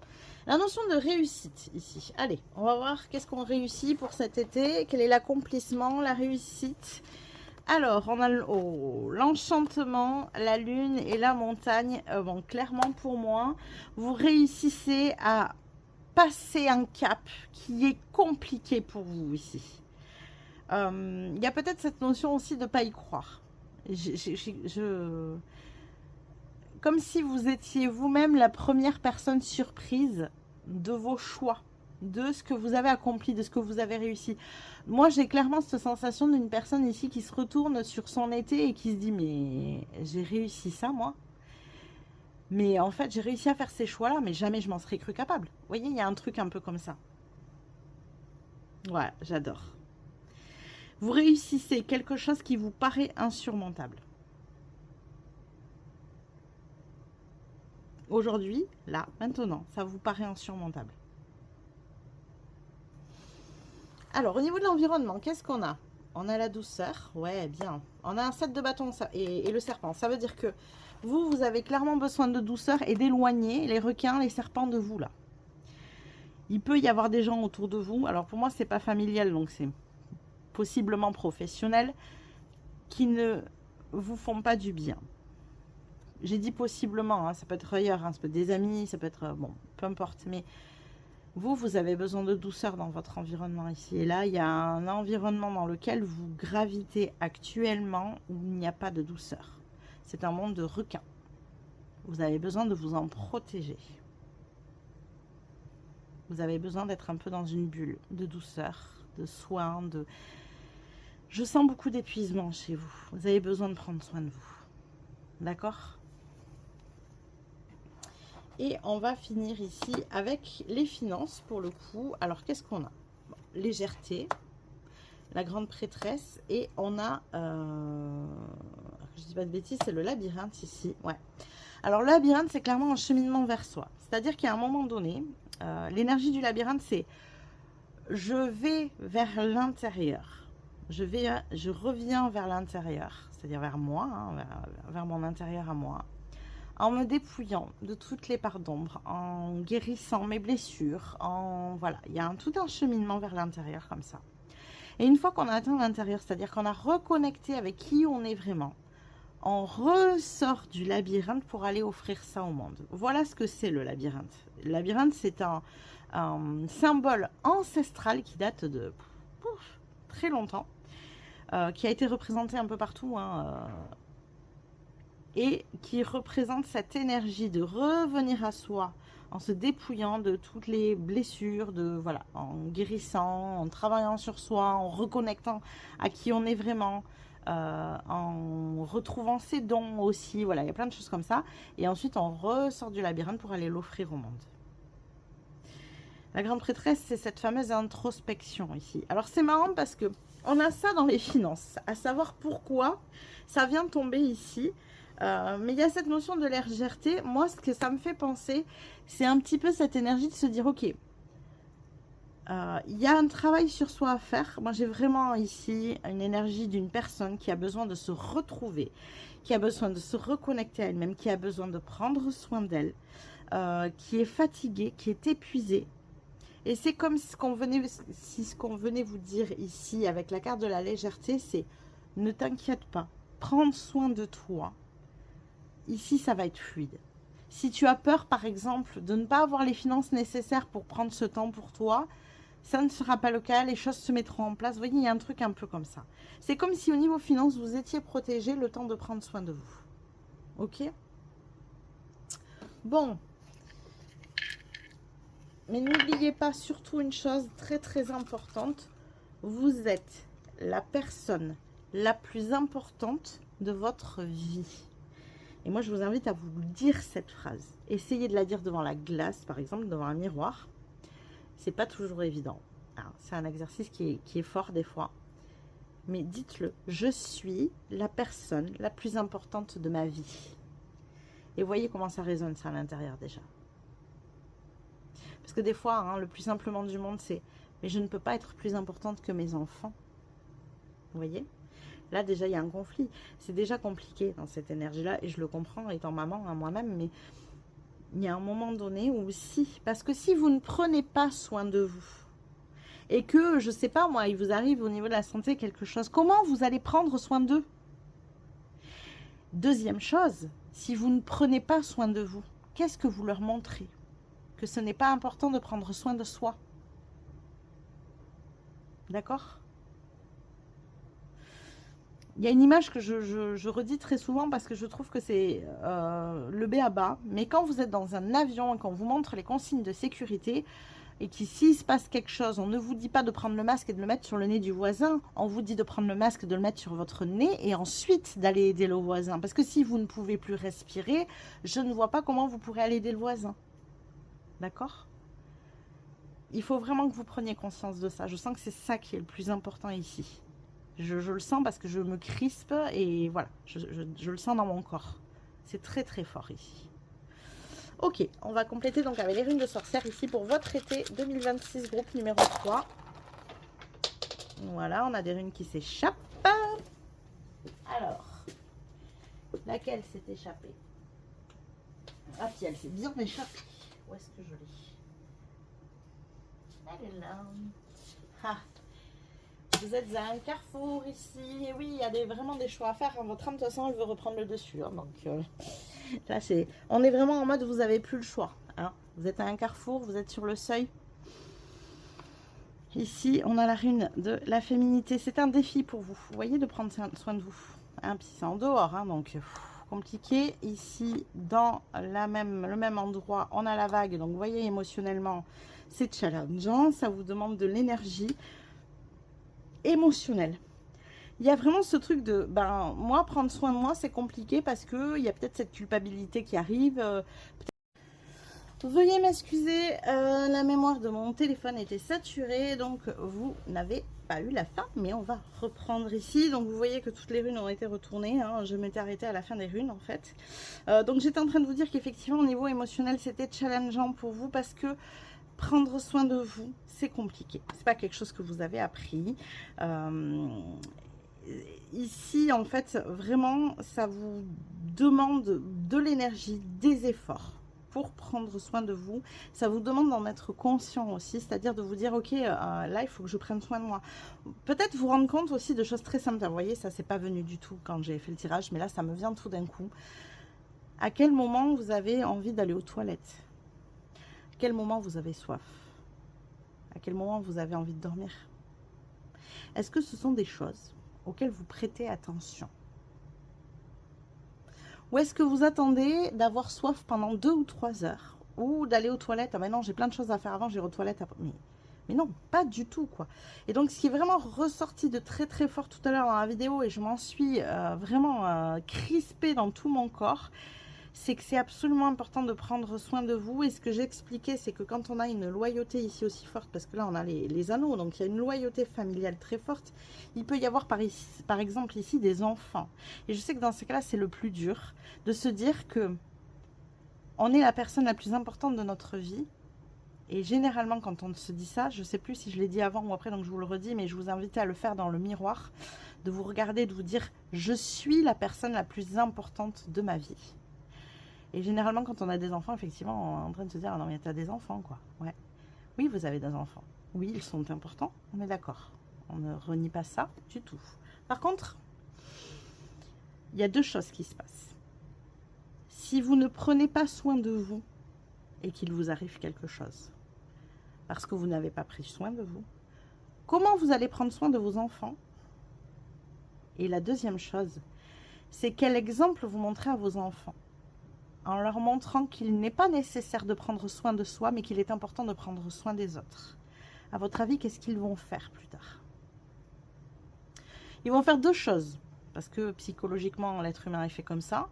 la notion de réussite ici. Allez, on va voir qu'est-ce qu'on réussit pour cet été. Quel est l'accomplissement, la réussite? Alors, on a l'enchantement, la lune et la montagne. Bon, clairement pour moi, vous réussissez à passer un cap qui est compliqué pour vous ici. Il y a peut-être cette notion aussi de ne pas y croire. Comme si vous étiez vous-même la première personne surprise de vos choix, de ce que vous avez accompli, de ce que vous avez réussi. Moi, j'ai clairement cette sensation d'une personne ici qui se retourne sur son été et qui se dit « Mais j'ai réussi ça, moi ?» Mais en fait, j'ai réussi à faire ces choix-là, mais jamais je m'en serais cru capable. Vous voyez, il y a un truc un peu comme ça. Ouais, j'adore. Vous réussissez quelque chose qui vous paraît insurmontable. Aujourd'hui, là, maintenant, ça vous paraît insurmontable. Alors, au niveau de l'environnement, qu'est-ce qu'on a? On a la douceur, ouais, bien. On a un 7 de bâton et le serpent. Ça veut dire que vous avez clairement besoin de douceur et d'éloigner les requins, les serpents de vous, là. Il peut y avoir des gens autour de vous. Alors, pour moi, c'est pas familial, donc c'est possiblement professionnel, qui ne vous font pas du bien. J'ai dit possiblement, hein, ça peut être ailleurs, hein, ça peut être des amis, ça peut être, bon, peu importe, mais vous avez besoin de douceur dans votre environnement ici. Et là, il y a un environnement dans lequel vous gravitez actuellement où il n'y a pas de douceur. C'est un monde de requins. Vous avez besoin de vous en protéger. Vous avez besoin d'être un peu dans une bulle de douceur, de soin, de... Je sens beaucoup d'épuisement chez vous. Vous avez besoin de prendre soin de vous. D'accord ? Et on va finir ici avec les finances pour le coup. Alors, qu'est-ce qu'on a? Bon, légèreté, la grande prêtresse et on a, je dis pas de bêtises, c'est le labyrinthe ici. Ouais. Alors, le labyrinthe, c'est clairement un cheminement vers soi. C'est-à-dire qu'à un moment donné, l'énergie du labyrinthe, c'est je vais vers l'intérieur. Je reviens vers l'intérieur, c'est-à-dire vers moi, hein, vers mon intérieur à moi. En me dépouillant de toutes les parts d'ombre, en guérissant mes blessures, voilà, il y a tout un cheminement vers l'intérieur comme ça. Et une fois qu'on a atteint l'intérieur, c'est-à-dire qu'on a reconnecté avec qui on est vraiment, on ressort du labyrinthe pour aller offrir ça au monde. Voilà ce que c'est le labyrinthe. Le labyrinthe, c'est un symbole ancestral qui date de très longtemps, qui a été représenté un peu partout, hein, et qui représente cette énergie de revenir à soi en se dépouillant de toutes les blessures, voilà, en guérissant, en travaillant sur soi, en reconnectant à qui on est vraiment, en retrouvant ses dons aussi, voilà, il y a plein de choses comme ça. Et ensuite, on ressort du labyrinthe pour aller l'offrir au monde. La grande prêtresse, c'est cette fameuse introspection ici. Alors, c'est marrant parce que on a ça dans les finances, à savoir pourquoi ça vient tomber ici. Mais il y a cette notion de légèreté. Moi, ce que ça me fait penser, c'est un petit peu cette énergie de se dire, ok, il y a un travail sur soi à faire. Moi, j'ai vraiment ici une énergie d'une personne qui a besoin de se retrouver, qui a besoin de se reconnecter à elle-même, qui a besoin de prendre soin d'elle, qui est fatiguée, qui est épuisée. Et c'est comme ce qu'on venait vous dire ici avec la carte de la légèreté, c'est ne t'inquiète pas, prends soin de toi. Ici, ça va être fluide. Si tu as peur, par exemple, de ne pas avoir les finances nécessaires pour prendre ce temps pour toi, ça ne sera pas le cas. Les choses se mettront en place. Vous voyez, il y a un truc un peu comme ça. C'est comme si au niveau finances, vous étiez protégé le temps de prendre soin de vous. Ok? Bon. Mais n'oubliez pas surtout une chose très très importante. Vous êtes la personne la plus importante de votre vie. Et moi, je vous invite à vous dire cette phrase. Essayez de la dire devant la glace, par exemple, devant un miroir. C'est pas toujours évident. C'est un exercice qui est fort des fois. Mais dites-le, je suis la personne la plus importante de ma vie. Et voyez comment ça résonne ça à l'intérieur déjà. Parce que des fois, hein, le plus simplement du monde, c'est « mais je ne peux pas être plus importante que mes enfants ». Vous voyez? Là, déjà, il y a un conflit. C'est déjà compliqué dans cette énergie-là. Et je le comprends étant maman à moi-même. Mais il y a un moment donné où si... Parce que si vous ne prenez pas soin de vous, et que, je ne sais pas moi, il vous arrive au niveau de la santé quelque chose, comment vous allez prendre soin d'eux? Deuxième chose, si vous ne prenez pas soin de vous, qu'est-ce que vous leur montrez? Que ce n'est pas important de prendre soin de soi. D'accord? Il y a une image que je redis très souvent parce que je trouve que c'est le b.a.-ba. Mais quand vous êtes dans un avion et qu'on vous montre les consignes de sécurité et que s'il se passe quelque chose, on ne vous dit pas de prendre le masque et de le mettre sur le nez du voisin. On vous dit de prendre le masque, de le mettre sur votre nez et ensuite d'aller aider le voisin. Parce que si vous ne pouvez plus respirer, je ne vois pas comment vous pourrez aller aider le voisin. D'accord? Il faut vraiment que vous preniez conscience de ça. Je sens que c'est ça qui est le plus important ici. Je le sens parce que je me crispe et voilà, je le sens dans mon corps. C'est très très fort ici. Ok, on va compléter donc avec les runes de sorcière ici pour votre été 2026 groupe numéro 3. Voilà, on a des runes qui s'échappent. Alors, laquelle s'est échappée? Ah si, elle s'est bien échappée. Où est-ce que je l'ai? Elle est là. Ah. Vous êtes à un carrefour ici. Et oui, il y a vraiment des choix à faire. Votre âme, de toute façon, elle veut reprendre le dessus. Hein, donc là, on est vraiment en mode vous n'avez plus le choix. Hein. Vous êtes à un carrefour, vous êtes sur le seuil. Ici, on a la rune de la féminité. C'est un défi pour vous. Vous voyez, de prendre soin de vous. Hein, puis c'est en dehors, hein, donc compliqué. Ici, dans le même endroit, on a la vague. Donc, vous voyez, émotionnellement, c'est challengeant. Ça vous demande de l'énergie émotionnelle. Il y a vraiment ce truc de, ben, moi, prendre soin de moi, c'est compliqué parce qu'il y a peut-être cette culpabilité qui arrive. Veuillez m'excuser, la mémoire de mon téléphone était saturée, donc vous n'avez pas eu la fin, mais on va reprendre ici. Donc vous voyez que toutes les runes ont été retournées, hein. Je m'étais arrêtée à la fin des runes en fait. Donc j'étais en train de vous dire qu'effectivement au niveau émotionnel, c'était challengeant pour vous parce que prendre soin de vous, c'est compliqué. C'est pas quelque chose que vous avez appris. Ici, en fait, vraiment, ça vous demande de l'énergie, des efforts pour prendre soin de vous. Ça vous demande d'en être conscient aussi, c'est-à-dire de vous dire, ok, là, il faut que je prenne soin de moi. Peut-être vous rendre compte aussi de choses très simples. Vous voyez, ça, c'est pas venu du tout quand j'ai fait le tirage, mais là, ça me vient tout d'un coup. À quel moment vous avez envie d'aller aux toilettes? À quel moment vous avez soif? À quel moment vous avez envie de dormir? Est-ce que ce sont des choses auxquelles vous prêtez attention? Ou est-ce que vous attendez d'avoir soif pendant 2 ou 3 heures? Ou d'aller aux toilettes? Ah mais non, j'ai plein de choses à faire avant, j'irai aux toilettes après. Mais non, pas du tout quoi. Et donc ce qui est vraiment ressorti de très très fort tout à l'heure dans la vidéo, et je m'en suis vraiment crispée dans tout mon corps, c'est que c'est absolument important de prendre soin de vous. Et ce que j'expliquais, c'est que quand on a une loyauté ici aussi forte, parce que là on a les anneaux, donc il y a une loyauté familiale très forte, il peut y avoir par exemple ici des enfants. Et je sais que dans ces cas-là, c'est le plus dur de se dire que on est la personne la plus importante de notre vie. Et généralement, quand on se dit ça, je ne sais plus si je l'ai dit avant ou après, donc je vous le redis, mais je vous invite à le faire dans le miroir, de vous regarder, de vous dire « Je suis la personne la plus importante de ma vie ». Et généralement, quand on a des enfants, effectivement, on est en train de se dire « Ah non, mais tu as des enfants, quoi. » Ouais. Oui, vous avez des enfants. Oui, ils sont importants, on est d'accord. On ne renie pas ça du tout. Par contre, il y a 2 choses qui se passent. Si vous ne prenez pas soin de vous et qu'il vous arrive quelque chose, parce que vous n'avez pas pris soin de vous, comment vous allez prendre soin de vos enfants? Et la deuxième chose, c'est quel exemple vous montrez à vos enfants, en leur montrant qu'il n'est pas nécessaire de prendre soin de soi, mais qu'il est important de prendre soin des autres. À votre avis, qu'est-ce qu'ils vont faire plus tard? Ils vont faire 2 choses, parce que psychologiquement, l'être humain est fait comme ça.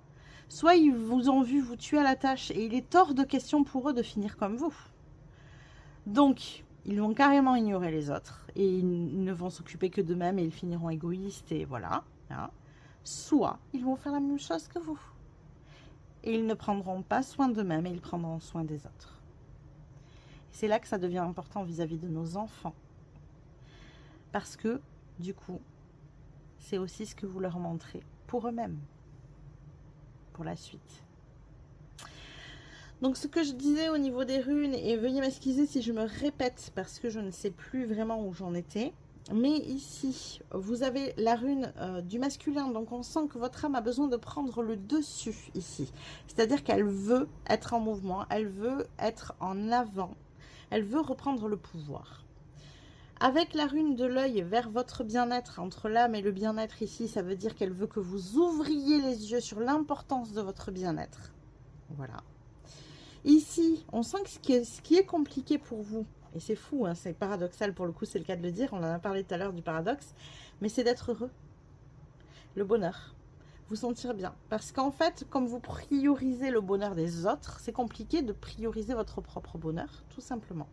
soit ils vous ont vu vous tuer à la tâche et il est hors de question pour eux de finir comme vous. Donc, ils vont carrément ignorer les autres et ils ne vont s'occuper que d'eux-mêmes et ils finiront égoïstes et voilà. Hein. Soit ils vont faire la même chose que vous. Et ils ne prendront pas soin d'eux-mêmes et ils prendront soin des autres. C'est là que ça devient important vis-à-vis de nos enfants. Parce que, du coup, c'est aussi ce que vous leur montrez pour eux-mêmes, pour la suite. Donc ce que je disais au niveau des runes, et veuillez m'excuser si je me répète parce que je ne sais plus vraiment où j'en étais, mais ici, vous avez la rune du masculin, donc on sent que votre âme a besoin de prendre le dessus ici. C'est-à-dire qu'elle veut être en mouvement, elle veut être en avant, elle veut reprendre le pouvoir. Avec la rune de l'œil vers votre bien-être, entre l'âme et le bien-être ici, ça veut dire qu'elle veut que vous ouvriez les yeux sur l'importance de votre bien-être. Voilà. Ici, on sent que ce qui est compliqué pour vous, et c'est fou, hein, c'est paradoxal pour le coup, c'est le cas de le dire, on en a parlé tout à l'heure du paradoxe, mais c'est d'être heureux, le bonheur, vous sentir bien. Parce qu'en fait, comme vous priorisez le bonheur des autres, c'est compliqué de prioriser votre propre bonheur, tout simplement.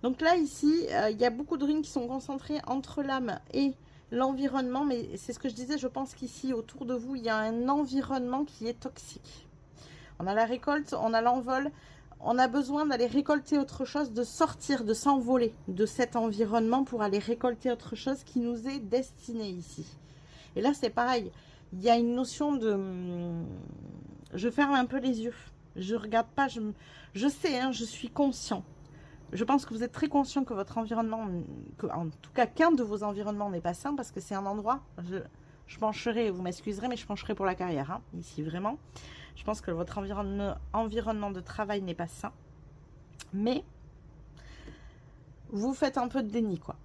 Donc là, ici, il y a beaucoup de runes qui sont concentrées entre l'âme et l'environnement, mais c'est ce que je disais, je pense qu'ici, autour de vous, il y a un environnement qui est toxique. On a la récolte, on a l'envol, on a besoin d'aller récolter autre chose, de sortir, de s'envoler de cet environnement pour aller récolter autre chose qui nous est destiné ici. Et là, c'est pareil, il y a une notion de... Je ferme un peu les yeux, je regarde pas, je sais, hein, je suis conscient. Je pense que vous êtes très conscient que votre environnement, en tout cas qu'un de vos environnements n'est pas sain, parce que c'est un endroit, je pencherai, vous m'excuserez, mais je pencherai pour la carrière, hein, ici vraiment. Je pense que votre environnement de travail n'est pas sain. Mais vous faites un peu de déni, quoi.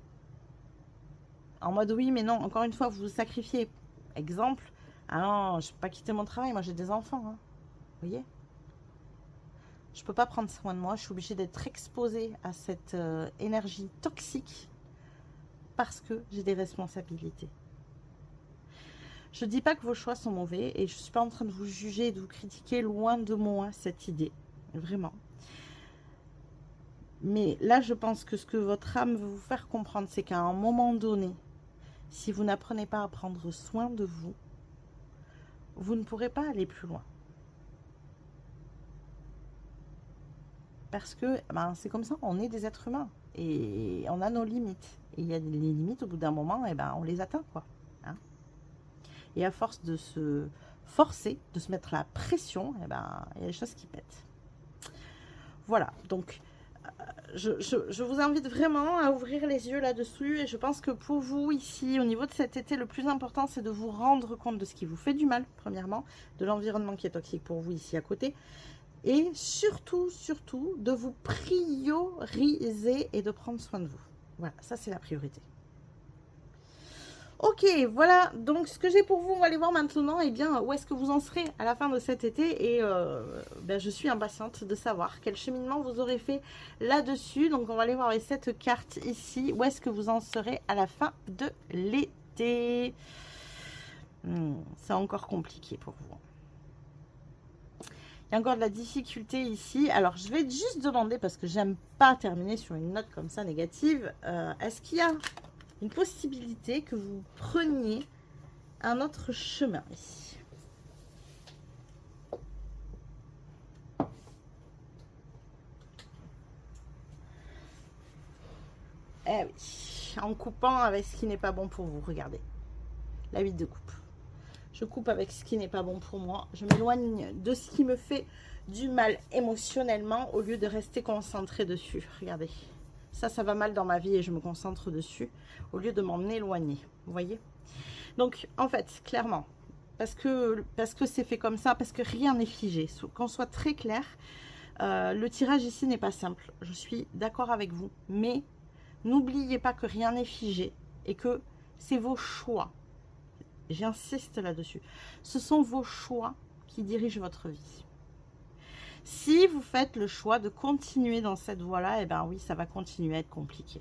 En mode oui, mais non, encore une fois, vous vous sacrifiez. Exemple, ah non, je ne peux pas quitter mon travail, moi j'ai des enfants. Hein. Vous voyez? Je ne peux pas prendre soin de moi, je suis obligée d'être exposée à cette énergie toxique parce que j'ai des responsabilités. Je ne dis pas que vos choix sont mauvais et je ne suis pas en train de vous juger et de vous critiquer, loin de moi cette idée, vraiment. Mais là, je pense que ce que votre âme veut vous faire comprendre, c'est qu'à un moment donné, si vous n'apprenez pas à prendre soin de vous, vous ne pourrez pas aller plus loin. Parce que ben, c'est comme ça, on est des êtres humains et on a nos limites. Et il y a des limites, au bout d'un moment, et ben, on les atteint, quoi. Hein. Et à force de se forcer, de se mettre la pression, et ben, il y a des choses qui pètent. Voilà, donc je vous invite vraiment à ouvrir les yeux là-dessus. Et je pense que pour vous, ici, au niveau de cet été, le plus important, c'est de vous rendre compte de ce qui vous fait du mal, premièrement, de l'environnement qui est toxique pour vous ici à côté. Et surtout, surtout, de vous prioriser et de prendre soin de vous. Voilà, ça c'est la priorité. Ok, voilà, donc ce que j'ai pour vous, on va aller voir maintenant, eh bien, où est-ce que vous en serez à la fin de cet été. Et ben, je suis impatiente de savoir quel cheminement vous aurez fait là-dessus. Donc on va aller voir avec cette carte ici, où est-ce que vous en serez à la fin de l'été. C'est encore compliqué pour vous. Il y a encore de la difficulté ici. Alors, je vais juste demander, parce que j'aime pas terminer sur une note comme ça négative, est-ce qu'il y a une possibilité que vous preniez un autre chemin ici? Eh oui, en coupant avec ce qui n'est pas bon pour vous. Regardez, la 8 de coupe. Je coupe avec ce qui n'est pas bon pour moi. Je m'éloigne de ce qui me fait du mal émotionnellement au lieu de rester concentré dessus. Regardez, ça va mal dans ma vie et je me concentre dessus au lieu de m'en éloigner. Vous voyez? Donc, en fait, clairement, parce que c'est fait comme ça, parce que rien n'est figé. Qu'on soit très clair, le tirage ici n'est pas simple. Je suis d'accord avec vous. Mais n'oubliez pas que rien n'est figé et que c'est vos choix. J'insiste là-dessus. Ce sont vos choix qui dirigent votre vie. Si vous faites le choix de continuer dans cette voie-là, eh bien oui, ça va continuer à être compliqué.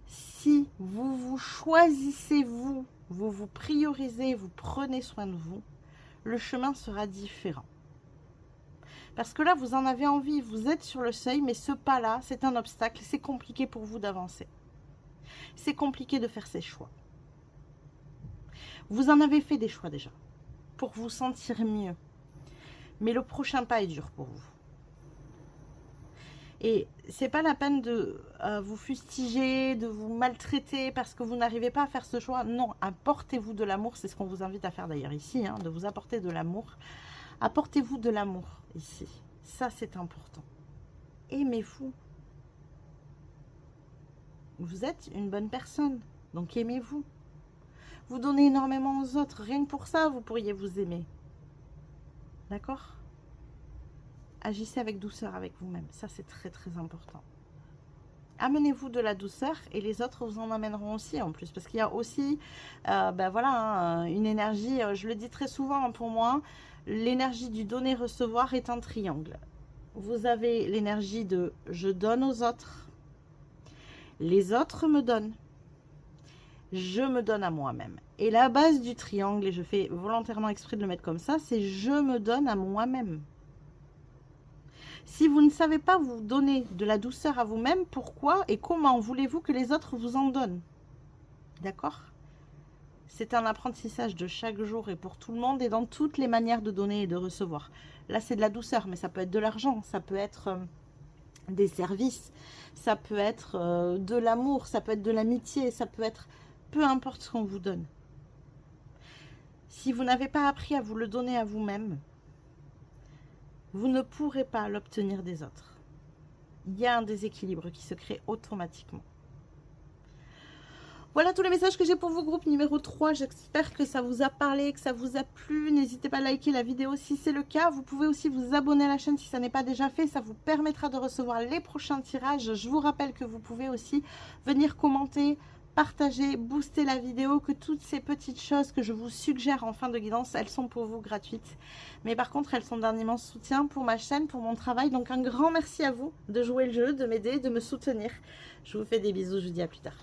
Si vous vous choisissez, vous vous priorisez, vous prenez soin de vous, le chemin sera différent. Parce que là, vous en avez envie, vous êtes sur le seuil, mais ce pas-là, c'est un obstacle, c'est compliqué pour vous d'avancer. C'est compliqué de faire ses choix. Vous en avez fait des choix déjà, pour vous sentir mieux. Mais le prochain pas est dur pour vous. Et c'est pas la peine de vous fustiger, de vous maltraiter parce que vous n'arrivez pas à faire ce choix. Non, apportez-vous de l'amour, c'est ce qu'on vous invite à faire d'ailleurs ici, hein, de vous apporter de l'amour. Apportez-vous de l'amour ici, ça c'est important. Aimez-vous. Vous êtes une bonne personne, donc aimez-vous. Vous donnez énormément aux autres, rien que pour ça vous pourriez vous aimer. D'accord ? Agissez avec douceur avec vous-même, ça c'est très très important. Amenez-vous de la douceur et les autres vous en amèneront aussi en plus. Parce qu'il y a aussi, voilà, hein, une énergie, je le dis très souvent pour moi, l'énergie du donner-recevoir est un triangle. Vous avez l'énergie de je donne aux autres, les autres me donnent, je me donne à moi-même. Et la base du triangle, et je fais volontairement exprès de le mettre comme ça, c'est je me donne à moi-même. Si vous ne savez pas vous donner de la douceur à vous-même, pourquoi et comment voulez-vous que les autres vous en donnent? D'accord? C'est un apprentissage de chaque jour et pour tout le monde et dans toutes les manières de donner et de recevoir. Là, c'est de la douceur, mais ça peut être de l'argent, ça peut être des services, ça peut être de l'amour, ça peut être de l'amitié, ça peut être peu importe ce qu'on vous donne. Si vous n'avez pas appris à vous le donner à vous-même, vous ne pourrez pas l'obtenir des autres. Il y a un déséquilibre qui se crée automatiquement. Voilà tous les messages que j'ai pour vous, groupe numéro 3. J'espère que ça vous a parlé, que ça vous a plu. N'hésitez pas à liker la vidéo si c'est le cas. Vous pouvez aussi vous abonner à la chaîne si ça n'est pas déjà fait. Ça vous permettra de recevoir les prochains tirages. Je vous rappelle que vous pouvez aussi venir commenter, partager, booster la vidéo, que toutes ces petites choses que je vous suggère en fin de guidance, elles sont pour vous gratuites. Mais par contre, elles sont d'un immense soutien pour ma chaîne, pour mon travail. Donc un grand merci à vous de jouer le jeu, de m'aider, de me soutenir. Je vous fais des bisous, je vous dis à plus tard.